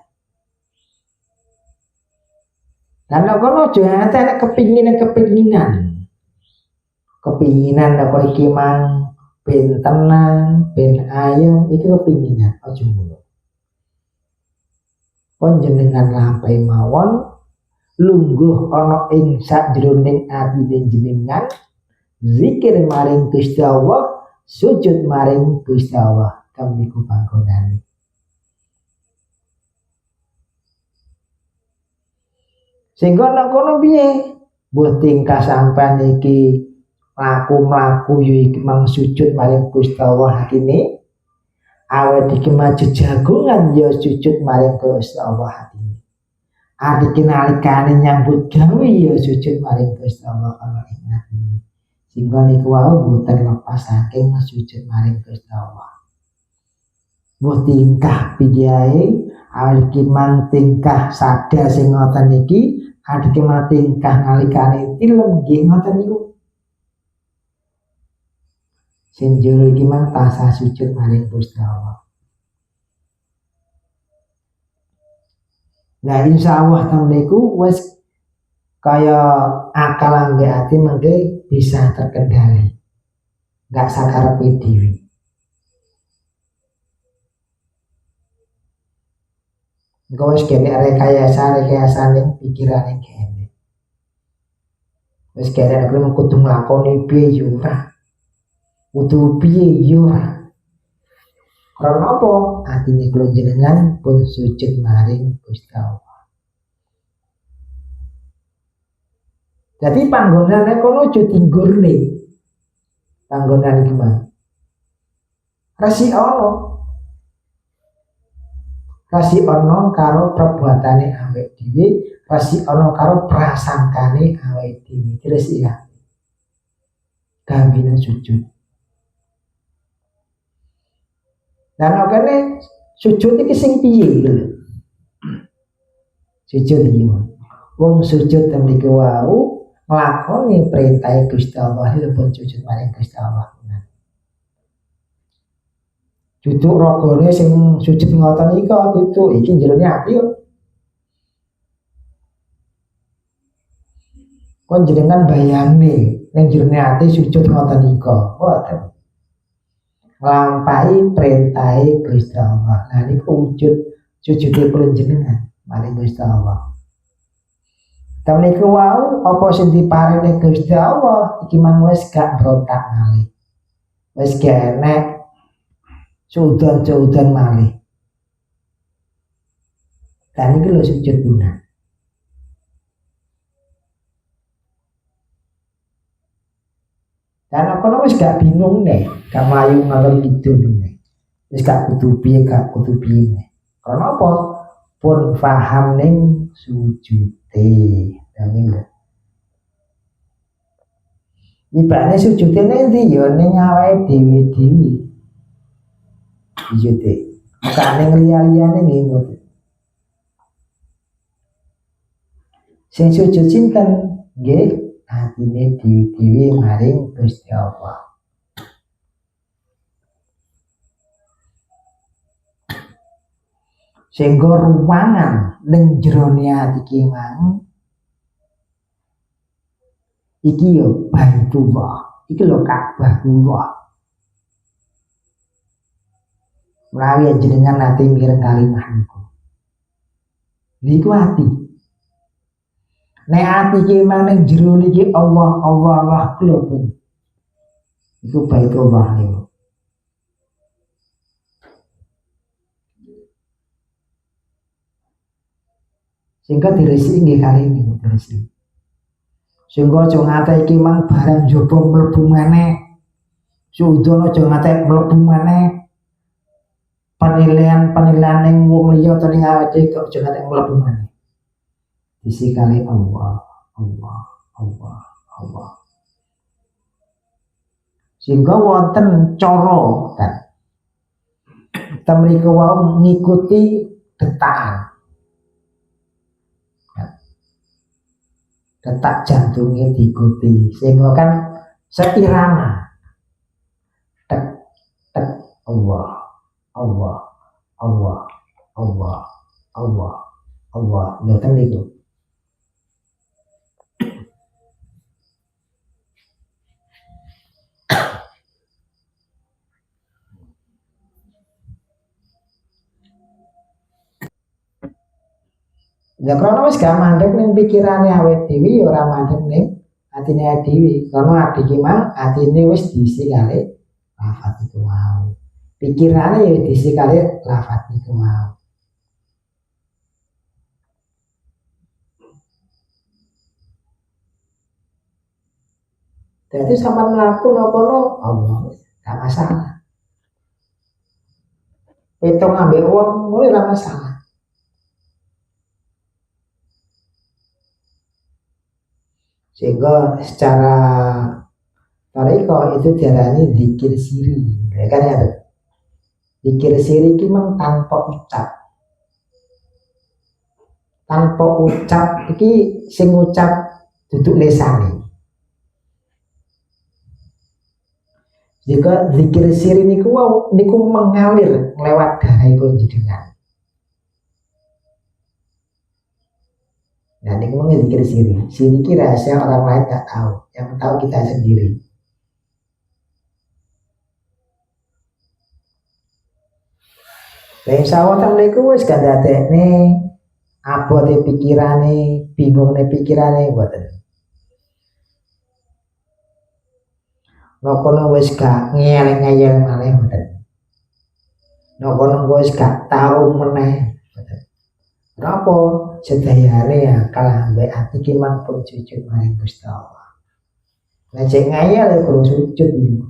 Lan kono aja ana kepinginan apa iki mang ben tenang, ben ayo iki kepinginan aja ngono. Panjenengan lampahe mawon lungguh ana ing sajroning atine jenengan zikir maring Gusti Allah, sujud maring Gusti Allah kamniku panggonane. Sehingga nek kono piye? Mbok tingkah sampean iki mlaku-mlaku ya iki mang sujud maring Gusti Allah atine. Awet iki maju jagongan ya sujud maring Gusti Allah atine. Adike nalikane nyambut gawe ya sujud maring Gusti Allah ana ing atine. Sehingga niku wau mboten lepas saking sujud maring Gusti Allah. Mbok tingkah piye awet iki mang tingkah sada sing ngoten iki adike mang tingkah nalikane tilem nggih ngoten niku. Sing jero iki mang tansah sujud maring Gusti Allah. Nah insyaallah tamniku wis kaya akal ambek ati mengke bisa terkendali. Enggak sakarepe dhewe. Engko wis kene rekayasa ning pikirane kene. Wis kene nek kudu nglakoni piye yo ora. Kudu piye yo ora. Karena apa? Atine kula jenengan pun sujud maring Gusti Allah. Jadi panggonane kono aja tinggurne. Panggonan iki mah. Rasi ono karo perbuatane awake dhewe, rasi ono karo prasangkane awake dhewe. Terus ya. Gambine sujud. Dan kene sujud iki sing piye lho. Sujud iki mah. Wong sujud temriki wau nglakoni perintah Gusti Allah pun sujud maring Gusti Allah. Duduk rogone sing sujud ngoten iki duduk iki jerone ati kok. Kon jenengan bayangne ning jerone ati sujud ngoten iki. Mboten. Nglampahi perintahe Gusti Allah. Nah niku wujud sujude kula jenengan maring Gusti Allah. Tamniku wau apa sing diparingi Gusti Allah iki mang wis gak berontak malih. Wis gak enek sudan malih. Dan iki lho sujud guna. Dan aku wis gak bingung deh, gak mlayu ngalor ngidul nih. Wis gak kudu piye nih. Karena apa? Pun paham ning sujude. Dan iki lho. Ibane sujude ning ndi ya ning awake dhewe-dhewe. Sujude. Bukan ning liya-liyane nggih mboten. Sing sujud sinten? Nggih, atine dhewe-dhewe maring Gusti Allah. Sehingga ruangan ning jerone ati iki mang iki yo Baitullah, iki lho Ka'bahullah. Menawi jenengan nate mireng kalimah niku. Niku ati. Nek ati iki mang ning jero niki Allah Allah Allah klopun. Iku Baitullah niku. Sehingga diresi nggih kali niku diresi. Sehingga aja ngate iki mang barang njaba mlebu maneh. Sudono aja ngate mlebu maneh. Penilaian yang wong liya atau ning awake kok aja ngate mlebu maneh. Disikali Allah, Allah, Allah, Allah. Sehingga wonten cara kan. Temriku wau ngikuti detakan. Detak jantungnya diikuti sehingga kan seirama. Tek tek Allah, Allah, Allah, Allah, Allah, Allah. Ngoten niku. Ya karena wis gak mandek ning pikirane awake dhewe ya ora mandek ning atine awake dhewe. Karena ati ki mang atine wis diisi kali lafaz iku mau. Pikirane ya diisi kali lafaz iku mau. Jadi sampai melaku nopo Allah gak masalah. Hitung ambil uang mulai gak masalah. Sehingga secara tarekat itu diarani zikir siri, ya kan ya? Zikir siri itu memang tanpa ucap. Tanpa ucap iki sing ucap duduk lesane. Jika zikir siri niku mengalir lewat darahipun jenengan. Nah, ini ngomongnya zikir siri. Siri ini rahasia orang lain gak tahu. Yang tahu kita sendiri. Lah insya Allah kan niku wis gak dadekne abote pikirane, bingungne pikirane mboten. Nokono wis gak ngeyel-ngeyel malih mboten. Nokono wis gak tahu meneh mboten. Napa sedayane ya kalah mbek ati ki pun sujud maring Gusti Allah. Nek sing ngayal kudu sujud iki.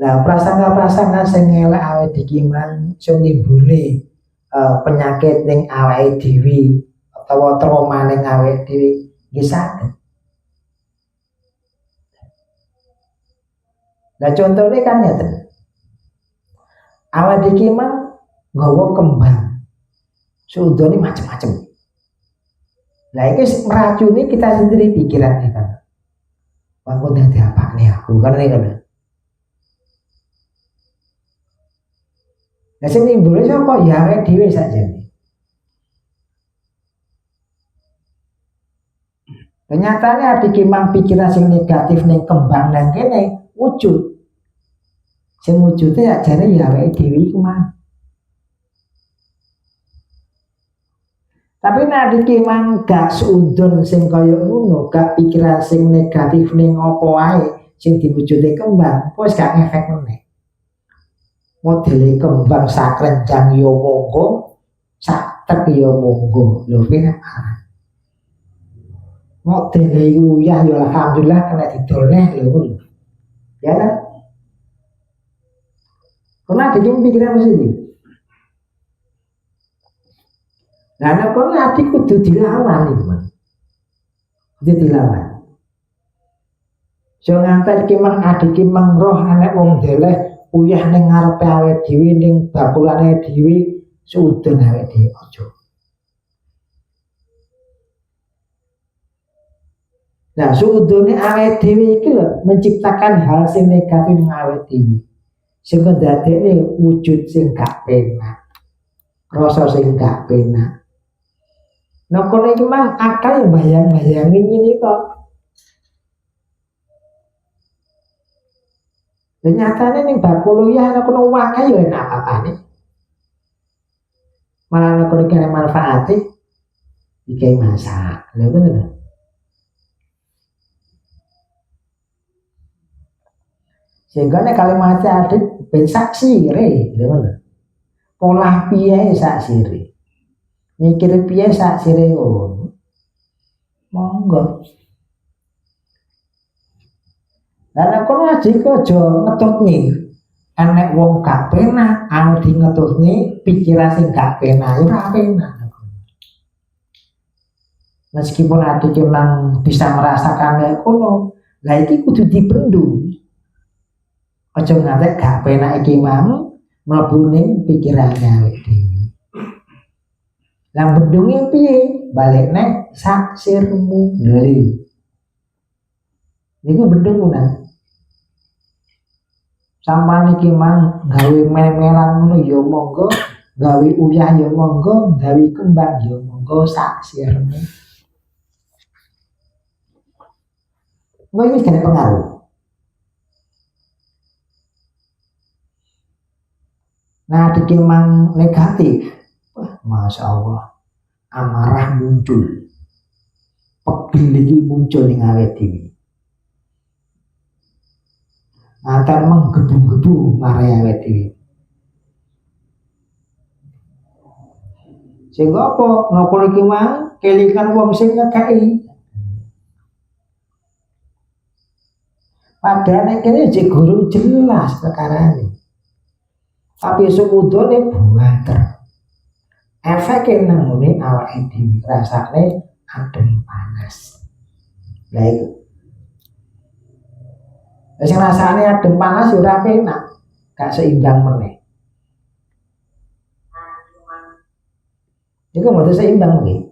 Nah, prasangka-prasangka sing elek awake iki man sing nimbule penyakit ning awake dhewe utawa trauma ning awake dhewe nggih saged. Nah, contohnya kan ngeten. Awak iki mang nggawa kembang. Sudone macam-macam. Nah, iki meracuni kita sendiri pikiran kita. Aku dadi apa nih aku kan ini kan. Nah, sing nimbule sapa ya awake dhewe sakjane. Ternyatane ati ki mang pikiran sing negatif ning kembang nang kene wujud. Sing wujude ya jane ya awake dhewe iku mang. Tapi nek iki mang gak seudon sing kaya ngono, gak pikiran sing negatif ning apa wae sing diwujude kembang, wis gak ngefek meneh. Modele kembang sakrenjang ya monggo, sak tek ya monggo. Lho kene modele uyah ya alhamdulillah kena didolne lho ngono. Ya kan? Karena bikin pikiran positif. Nah, nek kono ati kudu dilawan iki, Mas. Kudu dilawan. So ngantek iki mang adik iki mang roh anek wong deleh uyah ning ngarepe awake dhewe ning bakulane dhewe sudon awake dhewe aja. Nah, suudone awake dhewe iki lho menciptakan hal sing negatif ning awake dhewe. Sing ndadekne wujud sing gak penak, rasa sing gak penak. Nah, kono iki mang akal bayang-bayangi ngene kok. Nyatane ning bab kuliah ana kono wae yo enak apa-apane. Malah ana kono iki manfaate iki masak. Lha bener. Sehingga nek kalimatnya ada ben saksi re, lha bener. Pola piye saksi re. Mikir piye saksi re ngono. Monggo. Lah nek kono aja aja ngetutne. Enek wong gak penak, anu di ngetutne pikiran sing gak penak, ya ora penak. Meskipun adik memang bisa merasakan kayak kono, lah iki kudu dibendung. Aja ngantek gak penak iki mang mlebu ning pikirane awake dhewe. Lah bendunge piye? Balik nek sak sirmu lho. Niku bendung nang. Sampeyan iki mang gawe memelan ngono ya monggo, gawe uyah ya monggo, gawe kembang ya monggo sak sirmu. Gue ini kena pengaruh. Nah, dikemang negatif, wah, masya Allah, amarah muncul, pegel lagi muncul ning awake dhewe. Antar menggebu-gebu marah awake dhewe. Sehingga apa? Napa iki mang kelingan wong sing ngekeki. Padahal nek kene jek guru jelas perkarane. Tapi sumudone buater. Efeke nang ngene awake dhewe rasane adem panas. Lah iku. Sing rasane adem panas ora penak, gak seimbang meneh. Iku mboten seimbang nggih.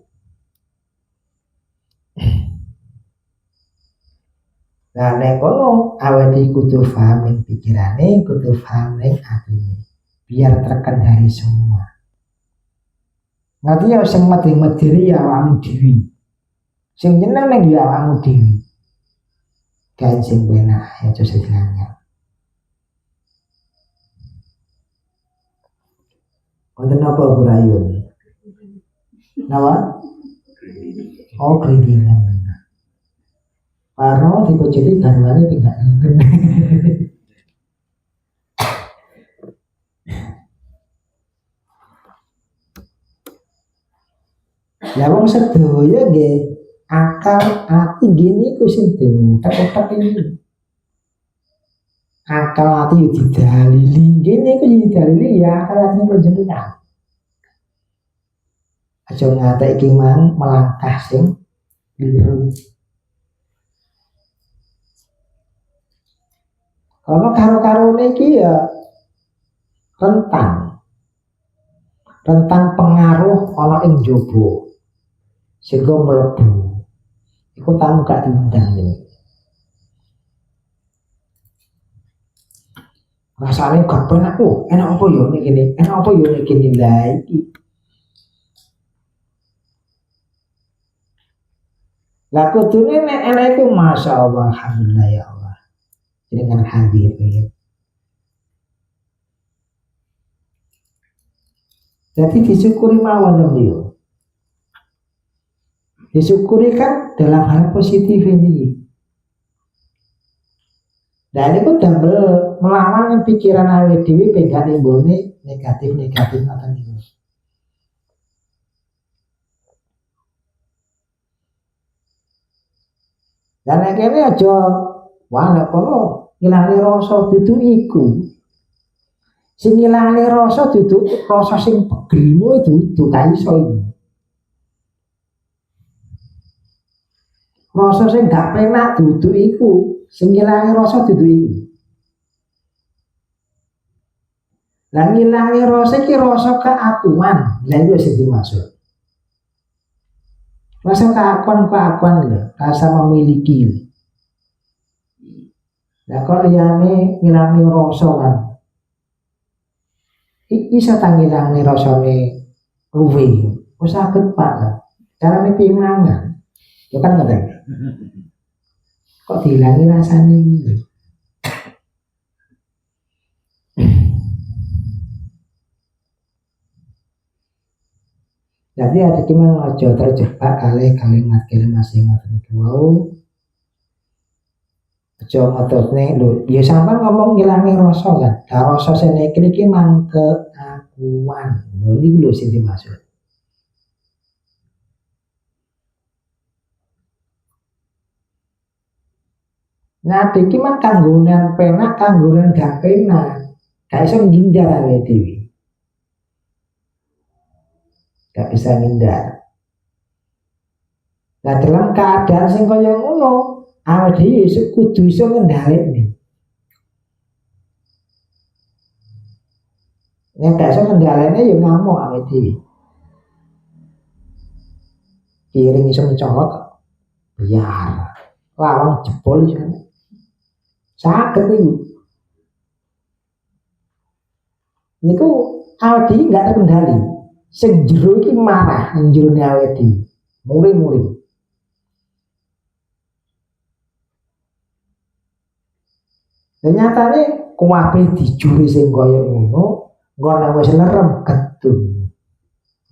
Nah, nek kono awake kudu paham ning pikirane, kudu paham ning atine. Biar terkendali semua. Ngerti ya sing medhi-medhi ya awakmu dhewe. Sing nyeneng ning ya awakmu dhewe. Kan sing penak ya aja sedelangnya. Wonten napa Bu Rayun? Napa? Oh, keringan. Karena dipojoti garwane tidak ingin. Ya wong sedaya nggih akal ati gini ku sing diutak-utak ini. Akal ati didalili, gini ku didalili ya akal ati panjenengan. Aja ngatek iki mang melangkah sing keliru. Kalau karo-karone iki ya rentang pengaruh ana ing njaba sehingga mlebu iku tamu gak diundang ini rasane gak penak kok enak apa ya nek kene enak apa ya nek kene lah iki lah kudune nek enak iku masyaallah alhamdulillah ya Allah dengan hadir ya. Jadi disyukuri mawon beliau. Disyukuri kan dalam hal positif ini. Dan ini pun damel melawan pikiran awake dhewe pegang nimbulne negatif ngoten niku. Dan nek kene aja wah nek kono ngilangke rasa dudu iku. Sing ngilangke rasa dudu rasa sing pegrimu dudu ta iso iki. Rasa sing gak penak dudu iku, sing ngilangi rasa dudu iku. Lah ngilangi rasa iki rasa keakuan, lha iki sing dimaksud. Rasa keakuan lho, rasa memiliki. Nah kalau liyane ngilangi rasa kan, iso ta ngilangi rasane luwe. Wis saged Pak. Carane piye mangan? Ya kan ngoten. Kok dihilangi rasane iki? Jadi ada gimana aja terjebak kalimat-kalimat sing ngoten iku wau. Aja ngetutne lho, ya sampean ngomong ngilangi rasa kan. Lah rasa sing iki mangke keakuan. Lho iki lho sing dimaksud. Nah, iki mah kanggonan penak, kanggonan gak penak. Gak iso ngindar awake dhewe. Gak bisa ngindar. Nah, dalam keadaan sing kaya ngono, awake dhewe kudu iso ngendhalekne. Nek gak iso ngendhalekne ya ngamuk awake dhewe. Piring iso mencolot, biar lawang jebol iso. Saged niku. Niku awake dhewe gak terkendali. Sing jero iki marah, njero awake dhewe. Muring-muring. Dan nyatane kuwabe dijuri sing kaya ngono, ngono wis lerem gedung.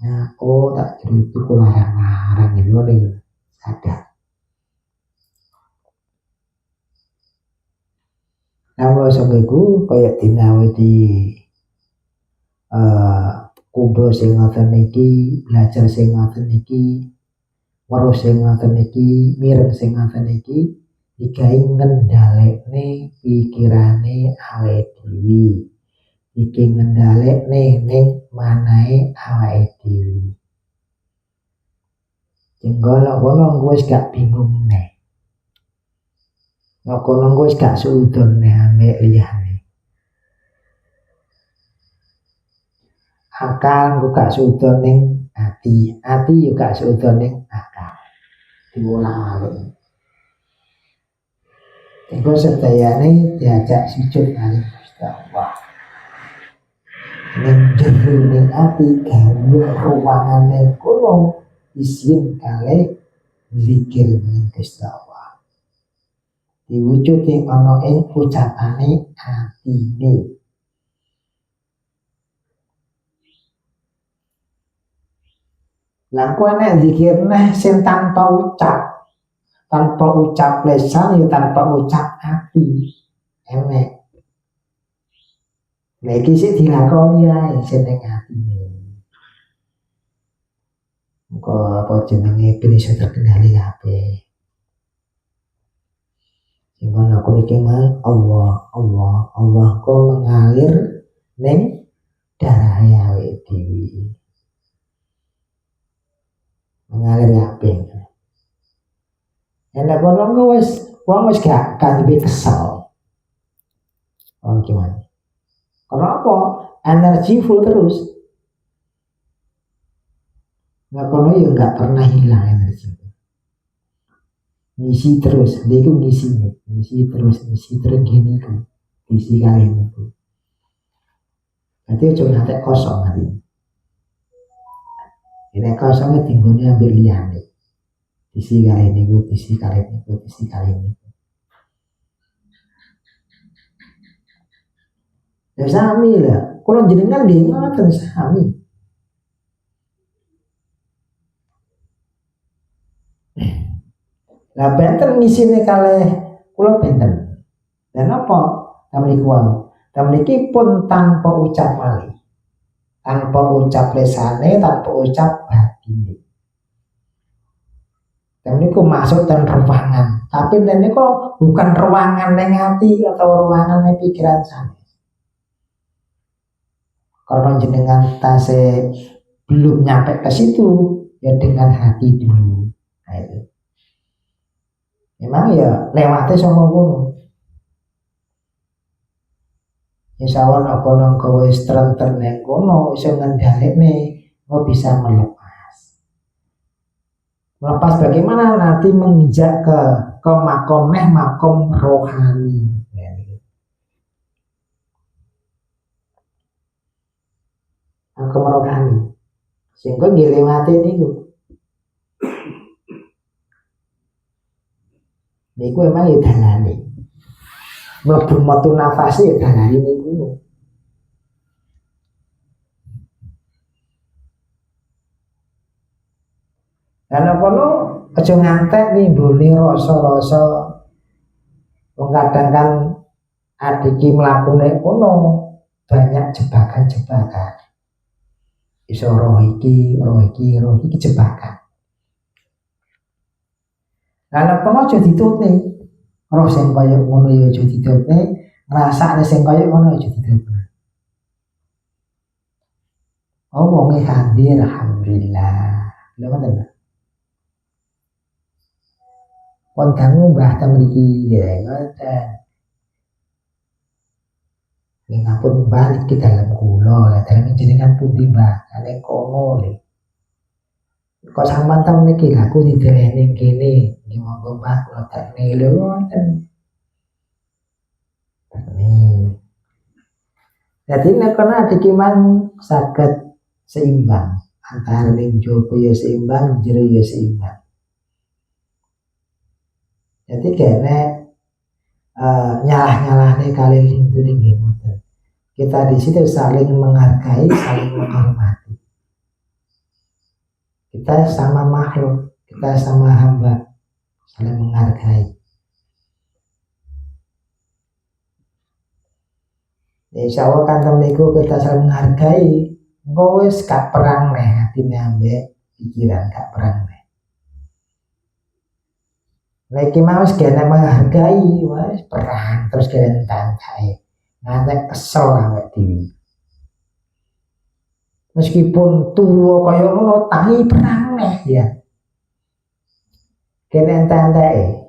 Nah, oh tak jero itu larang-larang ngene sadar. Nah, mulai sampe iku kaya dinawe di kumpul sing ngoten iki, belajar sing ngoten iki, weruh sing ngoten iki, mireng sing ngoten iki, digawe ngendhalekne pikirane awake dhewe. Iki ngendhalekne ning manahe awake dhewe. Sing kono wis gak bingung neh. Nek kono wis gak suudon neh ambek liyane. Akal kok gak suudon ning ati yo gak suudon ning akal. Diulang-ulang. Engko sedayane diajak sujud kali Gusti Allah. Ning jero ning ati gawe ruangane kono isin kali zikir ning Gusti Allah. Diwujudi ana ing ucapane atine. Lah kok nek zikir neh sing tanpa ucap lesan ya tanpa ucap hati. Enek. Lah iki sik dilakoni ae sing ning atine. Muga apa jenenge ben iso terkendali kabeh. Sing aku iki mah Allah kok mengalir ning darah awake dhewe. Mengalir kabeh. Enak kono wis gak kanthi kesal. Oh gimana? Kenapa? Energi full terus. Nah kono ya gak pernah hilang energi. Ngisi terus, dia itu ngisi terus gini tuh, isi kali ini tuh. Nanti cuma nanti kosong nanti. Ini kosongnya tinggalnya ambil liane. Isi kali ini tuh, isi kali ini. Ya sami lah, kalau jenengan dia ngoten sami. Lah benten ngisine kalih kula benten. Dan apa? Tamniki pun tanpa ucap malih. Tanpa ucap lesane, tanpa ucap batine. Tamniku masuk dan ruangan. Tapi niku bukan ruangan ning ati atau ruangan ning pikiran sana. Kalau jenengan tase belum nyampe ke situ, ya dengan hati dulu. Nah, itu. Memang ya lewatnya sama kono. Insyaallah nek kono kowe strengthen nek kono iso ngendhalekne, kok bisa melepas. Melepas bagaimana nanti menginjak ke makom rohani. Makom rohani. Sehingga ngiling hati niku. Niku emang ya dalane. Mlebu metu nafas ya dalane niku. Karena kono aja ngantek nimbuli rasa-rasa wong kadang kan adiki mlakune kono banyak jebakan-jebakan. Iso roh iki jebakan. Lah kono aja ditutne. Roh sing kaya ngono ya aja ditutne, ngrasakne sing kaya ngono aja ditutne. Oh wong handi alhamdulillah. Lha ngoten. Pun dangu mbah ta mriki ya ngoten. Ning ampun mbah iki dalem kula, lah dalem jenengan pundi mbah? Ane kono le. Kok sampean ta mriki aku didelehne kene. Nggih monggo mbah kula tekne lho ngoten. Jadi nek kono adiki mang saged seimbang antara ning jowo ya seimbang, jero ya seimbang. Jadi kene nyalah-nyalahne kali itu nggih ngoten. Kita di situ saling menghargai, saling menghormati. Kita sama makhluk, kita sama hamba, saling menghargai. Insya Allah kan temniku kita saling menghargai. Engko wis gak perang neh atine ambek pikiran gak perang neh. Lagi mau kena menghargai, wis perang terus kena tantai. Ngantek kesel awake dhewe. Meskipun tua kaya ngono tapi perang neh ya. Kena tantai.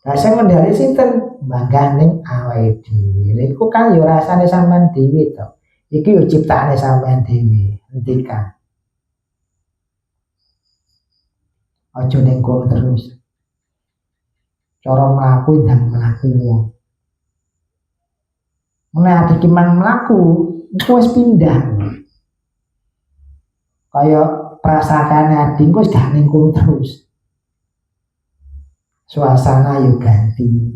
Lah sing ngendali sinten? Bangga ning awake dhewe. Lha iku kan yo rasane sampean dhewe to. Iki yo ciptaane sampean dhewe. Hentikan. Aja ning kono terus. Cara mlaku dan mlaku wong. Nek iki mang mlaku, iku wis pindah. Kaya prasakane ading wis gak ning kono terus. Suasana yo ganti.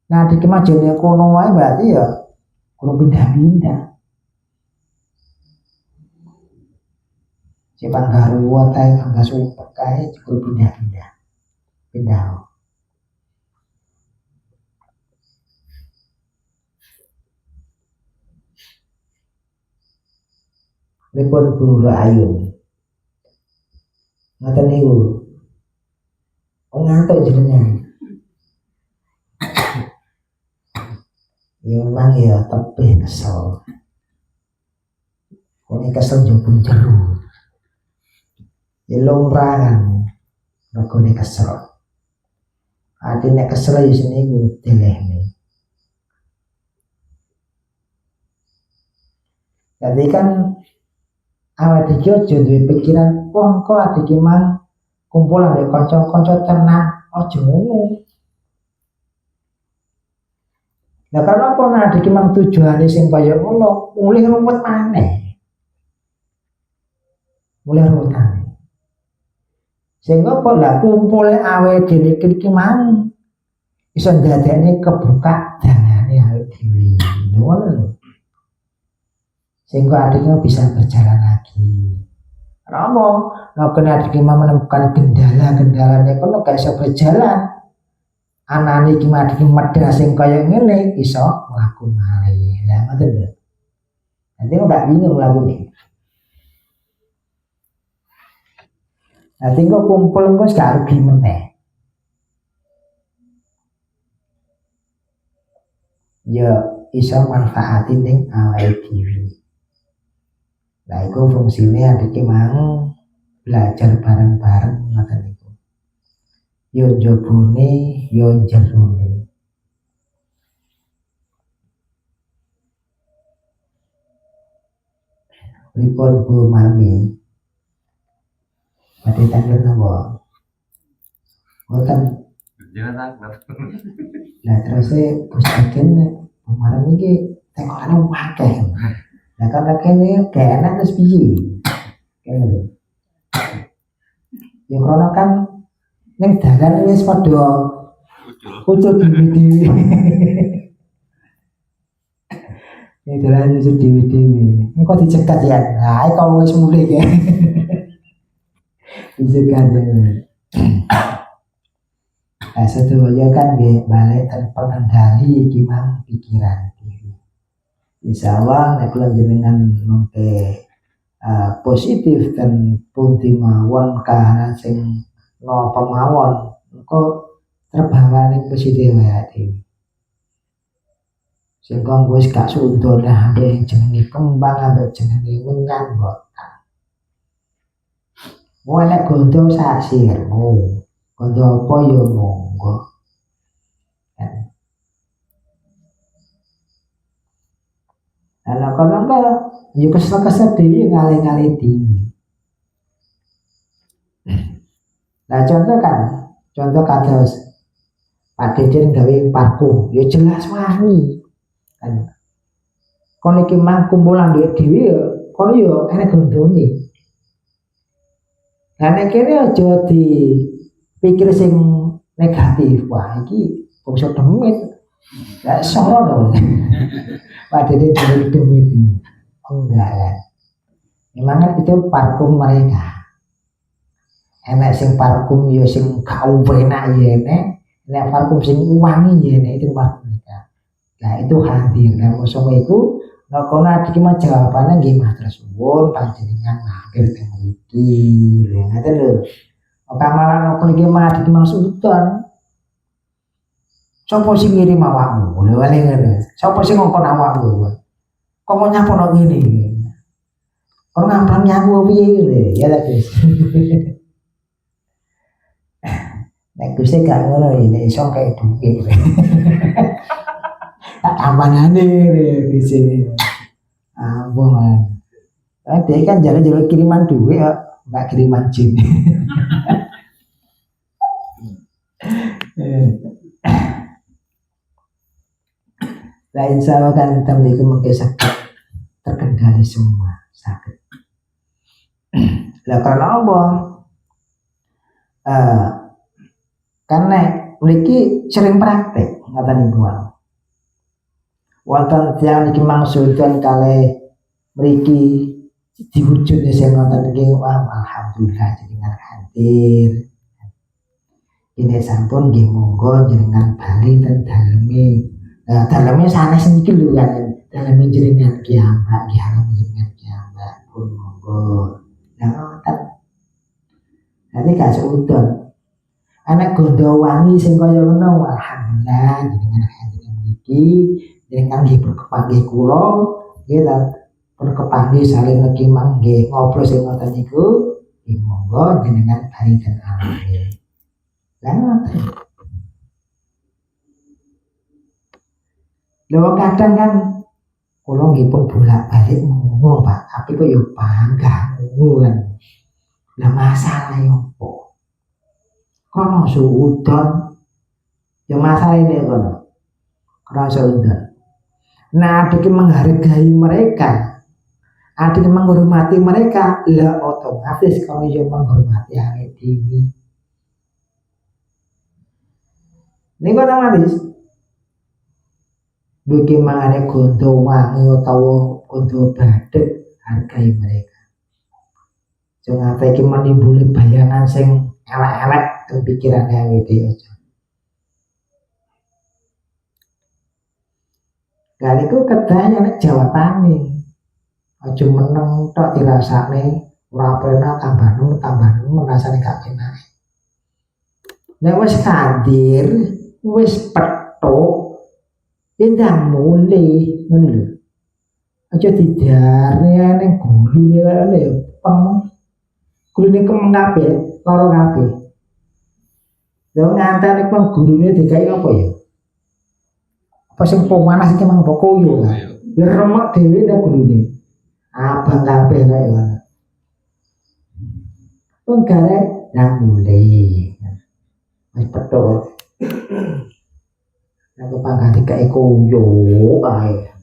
Nah di kemajuan kono wae berarti ya kudu pindah-pindah. Si panggaruwa kae mangga supek kae kudu pindah-pindah. Pindah. Lepon Guru Ayun. Ngoten niku. Ngantuk jenengan. Ya memang ya tebih kesel. Kone kesel njupun jero. Ya lomrangan. Kone kesel. Atine kesel ya seniku delehne. Jadi kan awak iki aja duwe pikiran, wong kok adik mang kumpul ambek kanca-kanca tenang, aja ngono. Lah karena apa adik mang tujuane sing kaya ngono, mulih ruwet maneh. Mulih ruwet maneh. Sehingga apa lah kumpule awake dhewe iki mang iso ndadekne kebuka dalane awake dhewe. Ngono. Sehingga adiknya bisa berjalan lagi. Kenapa? Nah, kena adik menemukan kendala-kendala ini kalau gak bisa berjalan. Anak ini gimana adik medras yang kaya ngene iso mlaku malih. Lah ngoten lho. Nanti kok gak bingung mlakune. Nanti kok kumpul kok gak rugi meneh. Ya iso manfaatin ning awake dhewe. Nah, itu fungsinya adik mang belajar bareng-bareng ngoten niku. Yo jobone, yo jerone. pripun Bu Marmi? Badhe taklir napa? Mboten. Jangan taklir. Lah terus Gus Agen Bu Marmi iki tekokane akeh. Lah kan kene gak enak terus piye? Kene lho. Ya krono kan ning dalan wis padha ucul dhewe-dhewe. Ning dalan ucul dhewe-dhewe. Engko dicegat ya. Nah, kok wis mulih ya. Dicegat ya. Nah, sedaya kan nggih balik terkendali iki mang pikiran diri. Insyaallah nek kula jenengan mengke positif dan pundi mawon kahanan sing napa mawon engko terbawa ning positif wae dhewe. Sing kok wis gak sudon ambek jenenge kembang ambek jenenge menyan boten. Wong nek gondo sasir, gondo apa ya monggo. Lah kono ya kesel-kesel dhewe ngalih-ngalih dhewe. Nah contoh kados Pak Deden gawe parfum, ya jelas wangi. Kan kono iki mang kumpulan dhewe ya kono ya enek gondone. Lah nek kene aja dipikir sing negatif. Wah iki bangsa demit. Lah soro lho. Pak Deden demit. Enggak kan. Memang itu parfum mereka. Enak sing parfum ya sing gak enak ya enak parfum sing wangi ya enak itu parfum mereka. Nah itu hadir. Nah maksudnya itu nek kono iki mah jawabane nggih matur suwun panjenengan mampir teng mriki. Lha ngoten lho. Kamaran kok iki mah iki maksudon. Sopo sing ngirim awakmu? Lho ngene. Sopo sing ngongkon awakmu? Kok mau nyapono ngene. Kok ngamplang nyapu piye ngene? Ya ta, Gus. Nek Gus gak ngono iki iso kaya duwe. Amanane di sini. Ampun. Dia kan jalan-jalan kiriman duit ya, enggak kiriman jin. Lah insya Allah kan tembiku mungkin sakit terkendali semua sakit. Lah karena apa? Karena mereka sering praktek ngata niku. Wonten tiyang niki maksudkan kalih mriki diwujudne sing wonten niki alhamdulillah jenengan hadir. Ini sampun nggih monggo jenengan bali ten daleme. Daleme sanes niki lho kan. Daleme jenengan ki ambak ki harap jenengan ki ambak pun monggo. Lah ngoten. Nanti gak seudon. Anak gondo wangi sing kaya ngono alhamdulillah jenengan hadir niki. Jenengan nggih berkepanggih kula nggih ta berkepanggih saling niki mangke ngobrol sing ngoten niku nggih monggo jenengan bali ten alami. Lah ngoten. Lho kadang kan kula nggih pun bolak-balik ngono Pak, tapi kok yo bangga ngono kan. Lah masalah yo opo? Kono suudon yo masalah ini kono. Kono suudon. Nah, adik menghargai mereka, adik menghormati mereka, lah otomatis kalau yang menghormati awake dhewe. Niku otomatis. Bagaimana gondo wangi utawa gondo badhet hargai mereka. Jangan iki menimbuli bayangan sing elek-elek ing pikirane awake dhewe aja. Lah niku kedaya nek jawabane. Aja meneng tok dirasane ora penak tambah rasane gak penak. Nek wis hadir, wis petuk, ya ndang mulih ngono lho. Aja didare ning gulune kene ya peng. Gulune kemeng kabeh, lara kabeh. Lah ngantar iku gulune dikai apa ya? Apa sing pemanas iki mang koyo. Ya remek dhewe nek gulune. abang kabeh kaya ngono. Wong garek nang mulai. Wis petuk. Aku pangkat dikae koyo ae.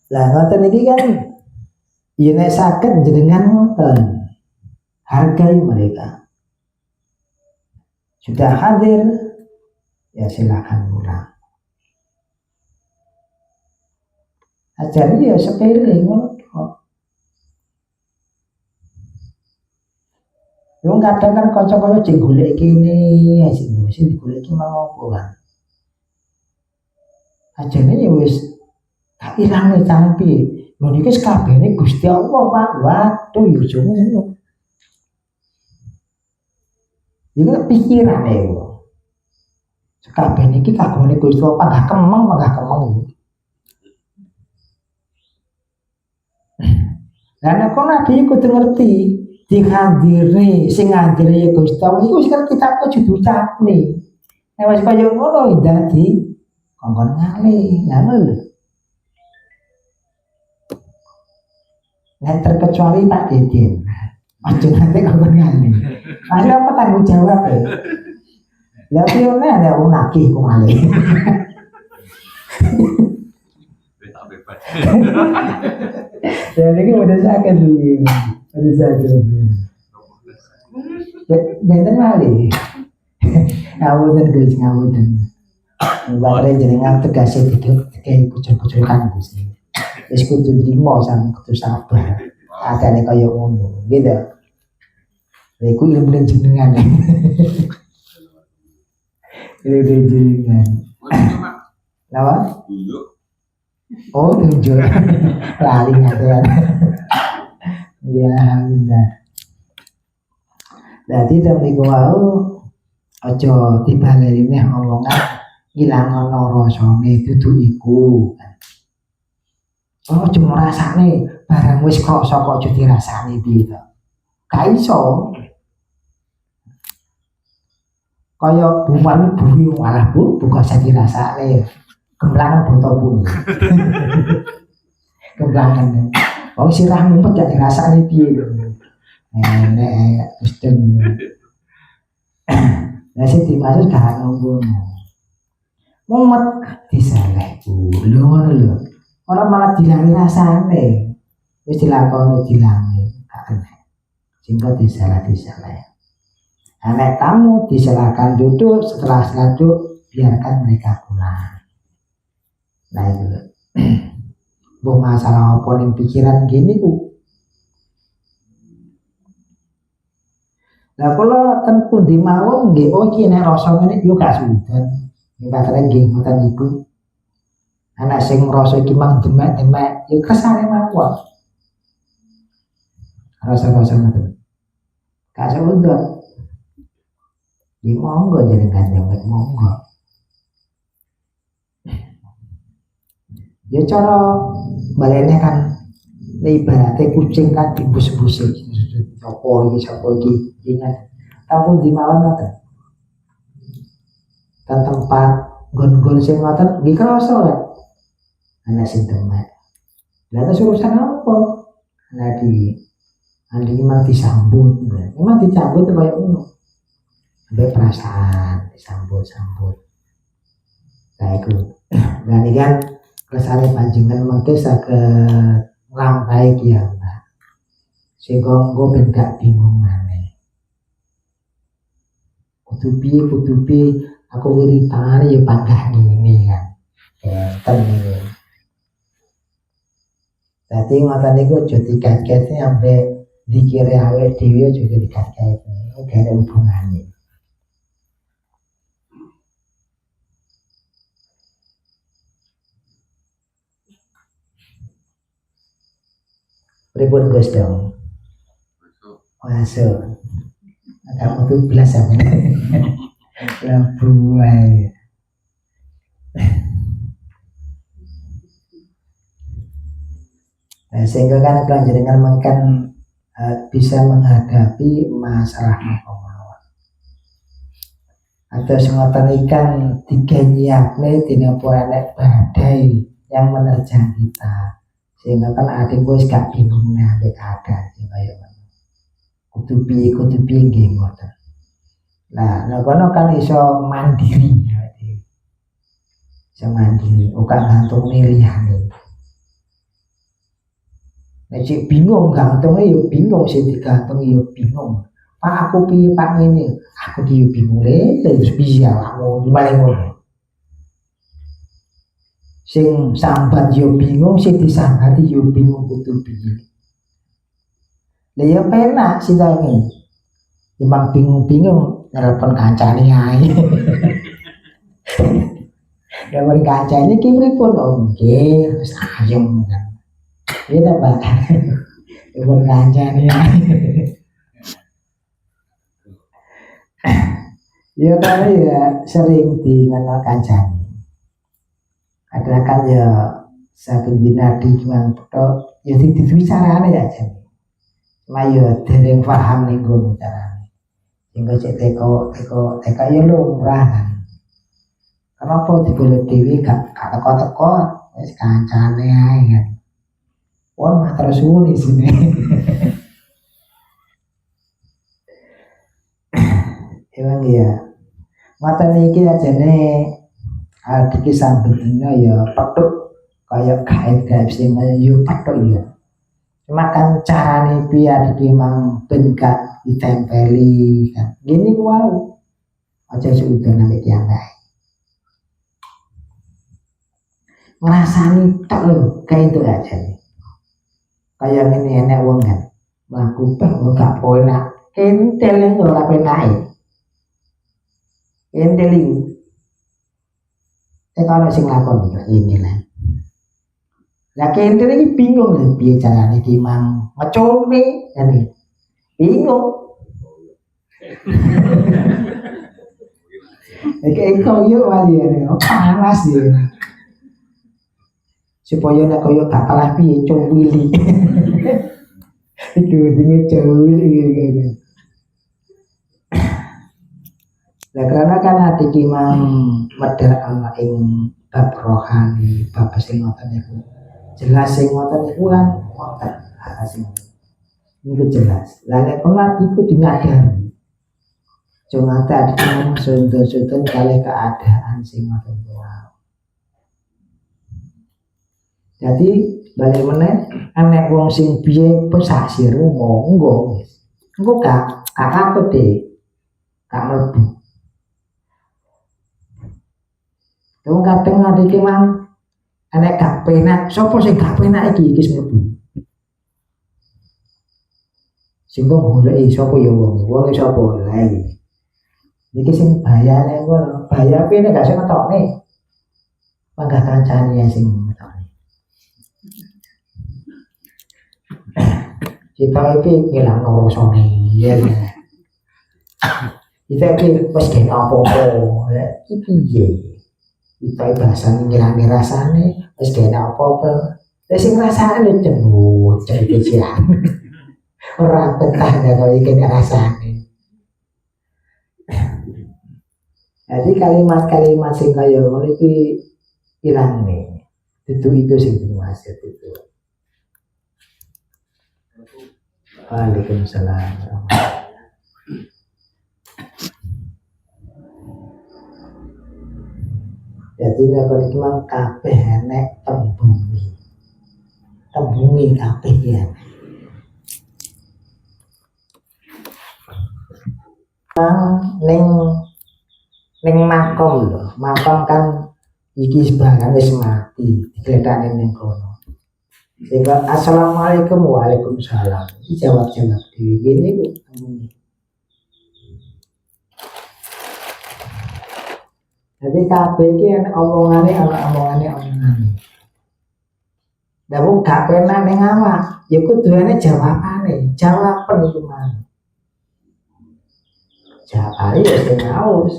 Lah ngoten iki kan ya nek saged jenengan ngoten. Hargai mereka. Sudah hadir ya silakan pulang. Ajari ya sepele ngono. Wong kadang kan kanca-kanca jek golek kene, sing digolek iki mau apa kan. Ajane ya wis tak ilangne cara piye. Lho niki kabehane Gusti Allah, Pak. Waduh ya aja ngono. Iku pikirane kok. Kabeh niki kagungane Gusti Allah, panggah kemeng. Lah nek kono ade kudu ngerti dihadiri sing ngadiri ya Gusti Allah iku wis kan kita kudu diucapne. Nek wis kaya ngono dadi kongkon ngalih. Lah ngono lho. Nek terkecuali Pak Deden. Aja nanti kongkon ngalih. Ada apa tanggung jawab ya? Lah pione ada wong nagih kok ngalih. Jadi ini udah sakit sih, udah sakit. Benten kali, ngawudan guys ngawudan. Baterai jenengan tegasnya tidak kayak kucur-kucurkan guys. Terus kudu terima sama kudu sabar. Ada nih kayak ngono, gitu. Aku ilmu dan jenengan. Ilmu dan jenengan. Kenapa? Oh tunjuk lali ngaten. Ya benar. Dadi niku wau aja dibalerine omongan ilangono rasane dudu iku. Oh cuma rasane barang wis krasa kok aja dirasani piye to. Ka iso. Kaya buman bumi malah bukan saya dirasane. Kemblangan botol pun. Kemblangan. Oh sirah ngumpet gak dirasani piye lho. Nek Kristen. Lah sing dimaksud gak ngono. Mumet disaleh lho ngono lho. Ora malah dilangi rasane. Wis dilakoni dilangi gak kena. Singgo disalah. Nek tamu disilakan duduk, setelah duduk biarkan mereka pulang. Nah itu bu masalah apa yang pikiran gini ku lah kalau tempuh di mawon nggih oh iki nek rasa ngene yo gak sudan nek baterai nggih ngoten iku ana sing rasa iki mang demek yo kesane mawon rasa-rasa ngoten gak sudan ya monggo jenengan demek monggo. Ya cara balene kan ibaratnya kucing kan dibus-busi sapa iki ingat tampun di malam ngoten kan tempat gon-gon sing ngoten nggih krasa kan ana sing demek lha terus urusan apa ana di andi memang disambut memang dicambut kaya ngono sampai perasaan disambut nah itu nah ini kan kesane panjenengan mengke saged nglampahi kiamat. Sehingga engko ben gak bingung maneh. Kudu piye aku wiritane ya panggah ngene kan. Enten iki. Dadi ngoten niku aja dikait-kaitne ambek dikire awake dhewe aja dikait-kaitne. Gak ada hubungane. Pripun Gus dong? Masuk. Kamu tuh belas apa? Buai. Nah, sehingga kan panjenengan mungkin bisa menghadapi masalah mawon. atau sengatan ikan tiga nyiapne dina enek badai yang menerjang kita, sehingga kan adik gue gak bingung nanti ada sing kaya kudu piye nggih ngoten. Nah, kono kan iso mandiri, iso mandiri, ora gantung liyane. Nek cek bingung gantungnya ya bingung, sing digantung ya bingung. Pak aku piye Pak ngene, aku ki bingung terus bisa aku gimana ngono. Sing sambat yo bingung, sing disambati yo bingung kudu piye. Lah ya penak sitange. Timbang bingung-bingung nelpon kancane ae. Nelpon kancane ki pripun? Oh nggih, wis ayem kan. Iya Pak. Nelpon kancane ae. Ya karena ya sering dengan kancane. Adalah kan ya saben dina di cuman tok ya dicarane aja. Mayo dereng paham ning ngono carane. Sehingga cek teko ya lumrah kan. Kenapa digolek dhewe gak teko-teko wis kancane ae kan. Wong matur suwun di sini. Emang ya mata niki ajane iki saben dina ya petuk kaya gaib sing yo petuk ya. Cuma kan carane piye iki mang ben gak ditempeli kan. Gini wae. Aja sudah nek iki ae. Ngrasani tok lho kayak itu aja nih. Kayak ngene enek wong kan mlaku pek gak penak. Entel ora penake. Endeling kalau sing lakon ini lah. Lah kentel iki bingung lho piye carane iki mang ngecone ngene. Bingung. Iki koyo wali ya, panas ya. Supaya nek koyo gak kalah piye cowili. Iku dinge cowili gitu. Nah, karena kan hati kimang medar ana ing bab rohani, bab sing ngoten niku. Jelas sing ngoten niku kan wonten sing niku jelas. Lah nek pengat iku dinyadari. Cuma tadi kimang sunten-sunten kalih keadaan sing ngoten niku. Jadi balik meneh anek wong sing piye pesasir monggo wis. Engko gak kapet deh. Gak mlebu. Wong kadang ada iki mang enek gak penak, sapa sing gak penak iki mlebu. Sing kok goleki sapa ya wong sapa lah iki. Iki sing bahayane ngono, bahaya piye nek gak sing ngetokne. Mangga kancane sing ngetokne. Kita iki ngilang rasane ya. Kita iki wis kene apa-apa, iki piye? Kita bahasane ngilangke rasane wis kena apa-apa. Lah sing rasane cembut cek-cekan. Ora betah nek kowe iki rasane. Jadi kalimat-kalimat sing kaya ngono iki ilang nih. Itu sing dimaksud itu. Waalaikumsalam. Jadi nek iki mang kabeh enek tembungi kabeh ya. Ning makom lho, makom kan iki sebagian wis mati, digledakne ning kono. Sehingga assalamualaikum waalaikumsalam. Dijawab dhewe ngene iku tembungi. Jadi kabeh iki ana omongane. Lah wong gak penak ning awak, ya kuduane jawabane, jawaban iku mang. Jawabane ya sing ngaus.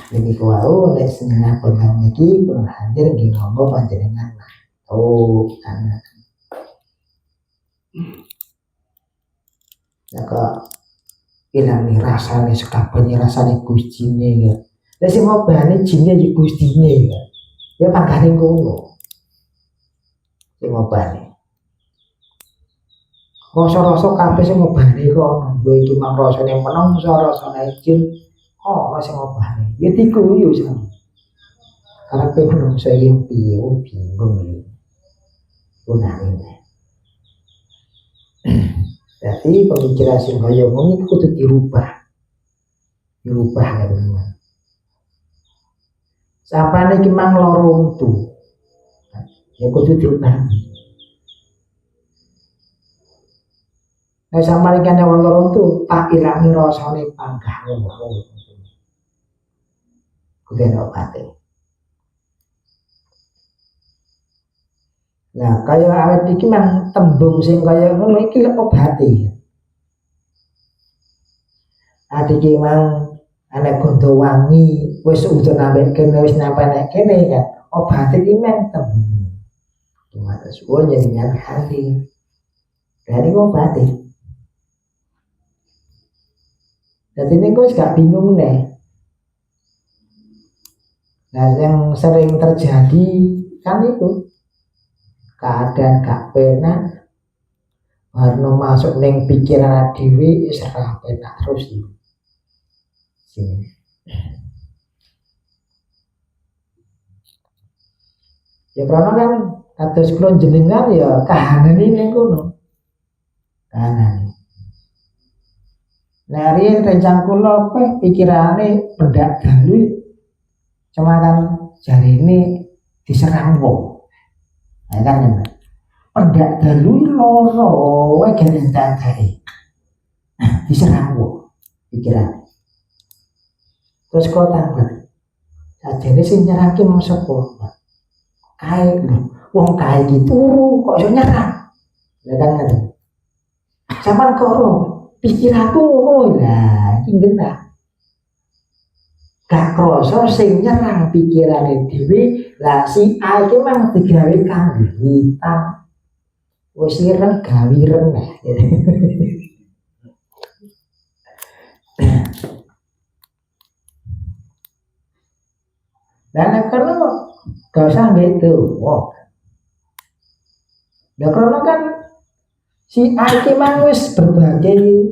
Iki kuwi nek sing ngapun iki pun hadir nggih monggo panjenengan. Oh, kan. Ya kok ilang rasane sekabehane rasane gustine ya. Lah sing ngobani jinnya ya gustine ya. Ya pangkane ngono. Sing ngobani. Rasa-rasa kabeh sing ngobani kono. Kowe iki mang rasane menungso, rasane jin, sing ngobani. Ya diguyu sama. Karena kowe menungso yang piye bingung ya. Gunane. Jadi pemikiran sing kaya ngono iku kudu dirubah ya teman. Sapane iki mang loro untu. Ya kudu dirubah. Nah samane kene wong loro untu tak ilangi rasane panggah ngono. Kudu obate. Nah, kaya awet iki mang tembung sing kaya ngono iki lek obate. Ati iki mang ana gondo wangi, wis udon ambek kene wis nyampe nek kene kan. Obate iki mang tembung. Gimana suwun jenengan hati. Dari obate. Jadi ini gue gak bingung nih. Nah yang sering terjadi kan itu keadaan gak penak baru masuk neng pikiran dewi serah penak terus itu sini ya karena kan atas kulon jenengan ya kahanan ini kuno kahanan nari rencang kulo pikirannya pendak dalu cuma kan jari ini diserang wong nah kan ya pendak dalu loro garen tandai diserang wong pikiran terus kau tambah sajane sing nyerake mau sapa kae lho wong kae iki turu kok iso nyerang ya kan ngono sampean karo pikiranku ngono lah iki genah gak krasa sing nyerang pikirane dhewe lah si A iki memang digawe kanggo hitam wis ireng gawe ireng nah dan karena gak usah gitu wow nah karena kan si A iki memang wis berbagai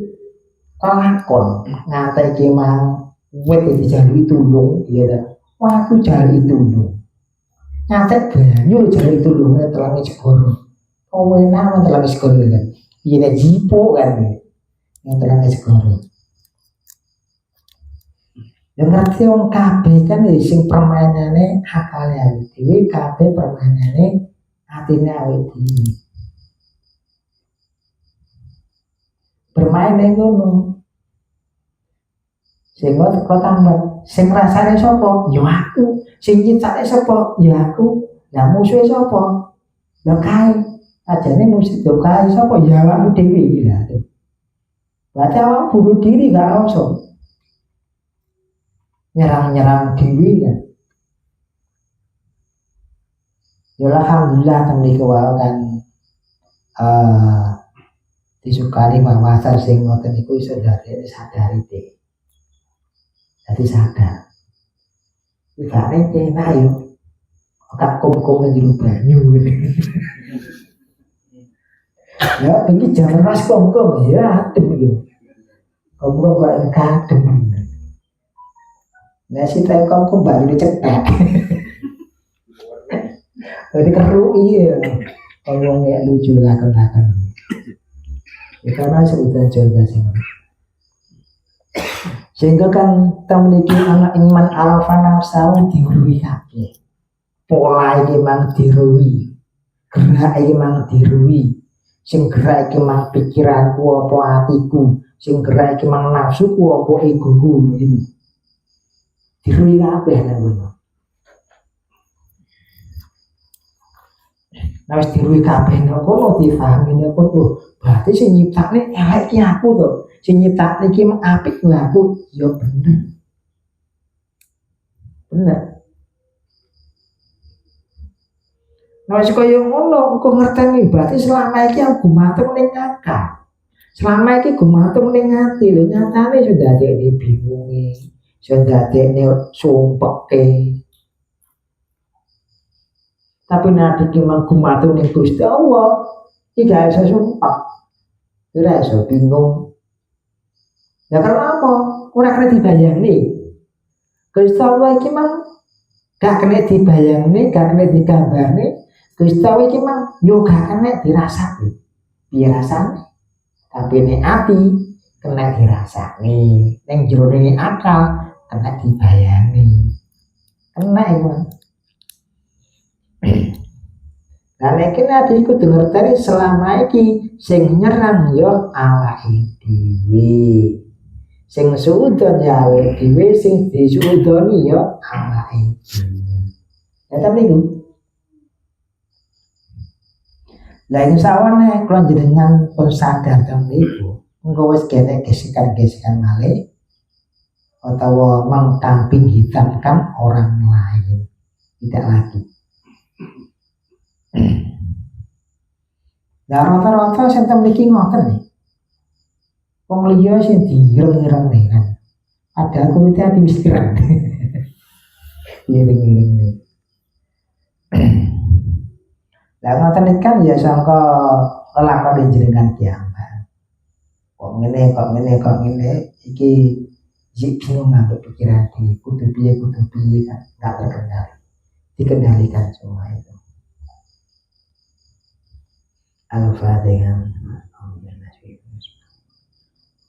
lakon ngatai iki memang wet iki jalui tulung ya ta waktu jalui tulung nyatet banyu jalui tulung telangi segoro enak telangi segoro kan iya jipo kan yang telangi segoro yang ngerti wong kabeh kan sing permainane akale awake dhewe kabeh permainane atine awake dhewe bermain ngono sing kok tambah sing rasane sapa ya aku sing nyiptake sapa ya aku lah musuhe sapa lah kae ajane musuh do kae sapa ya awakmu dhewe iki lha berarti awak bunuh diri gak iso nyerang diri kan ya alhamdulillah temen wae kan disukani wawasan sing ngoten iku iso sadari deh jadi sadar gak enak yo gak kum-kum njero banyu ya iki jangan ras kum-kum ya adem iki kum-kum kok kadem nah si teh kum-kum baru dicetek jadi keru iya ngomongnya lucu lakon-lakon ya karena sebutan jodoh sih sehingga kan kita memiliki anak iman alafana sawu dirui kabeh pola iki mang dirui gerak iki mang dirui sing gerak iki mang pikiranku apa atiku sing gerak iki mang nafsuku apa egoku iki dirui kabeh nang ngono nah wis dirui kabeh nang kono difahami nek kono berarti sing nyiptakne elek iki aku to sing nyiptakne iki apik lho aku ya bener nah wis kaya ngono engko ngerteni berarti selama iki aku gumatur ning akal Selama ini gumantung ning ati lho, nyatane sudah dadekne bingungi, sudah dadekne sumpeke. Tapi nanti ki gumantung ning Gusti Allah, iki gak iso sumpek. Ora iso bingung. Ya karena apa? Ora kena dibayangni. Gusti Allah iki mang gak kena dibayangni, gak kena digambarni. Gusti Allah iki mang yo gak kena dirasani. Piye rasane? Tapi ini ati kena dirasani, yang jroning akal kena dibayani, kena iku. Lah nek ati iku ngerteni selama iki sing nyerang yo awake dhewe. Sing suudon ya awake dhewe, sing disuudoni yo awake dhewe. Ya ta niku. Lah insyaallah nek kula jenengan pun sadar teng niku, engko wis kene gesekan-gesekan malih atau mengkambing hitamkan orang lain, tidak lagi. Lah rata-rata senten mriki ngoten nih. Wong liya sing direng-ireng kan. Padahal kuwi ati wis direng. Ireng-ireng nih. Lah ngoten kan ya sangka lelakon jenengan kiamat. Kok ngene iki jek bingung ngambek pikiran di kudu piye kan enggak terkendali. Dikendalikan semua itu. Al-Fatihah.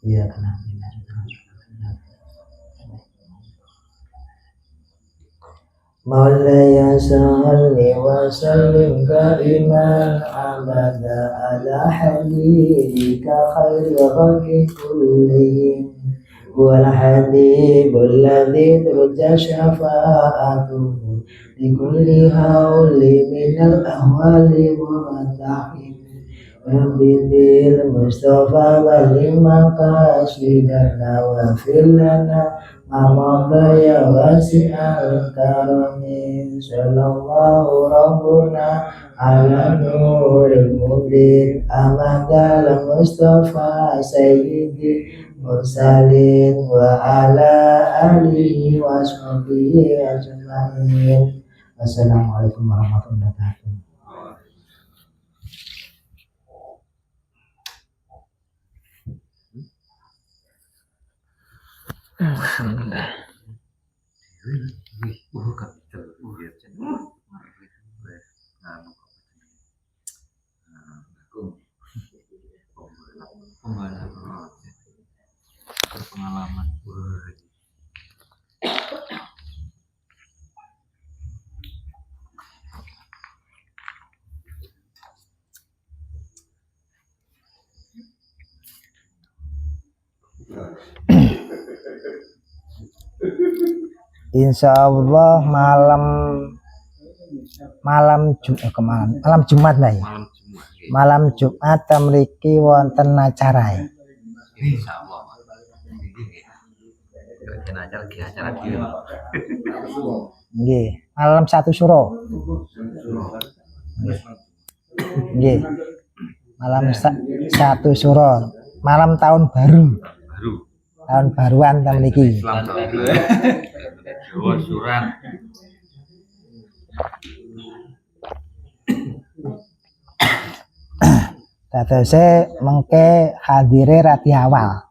Ya kenapa? Maulaya salli wa sallim daiman abada ala habibika khairi khalqi kullihim wal habibul ladzi turja syafa'atuhu li kulli hauli minal ahwali wa matahim Rabbi bil Mustafa balim maqasidana wa filana Amadaya wasi'al karami Sallallahu Rabbuna ala nuril mubin Amadala Mustafa Sayyidi Mursalin wa ala alihi wa sahbihi ajma'in. Wassalamualaikum warahmatullahi wabarakatuh. Alhamdulillah. Pengalaman Insya Allah malam Jumat lah ya. Malam Jumat mriki wonten acara. Insyaallah. Acara Nggih, malam 1 Suro. Nggih. Malam 1 Suro, malam tahun baru. Tahun baruan ta mriki. Jawa Suran. Dadose mengke hadire rati awal.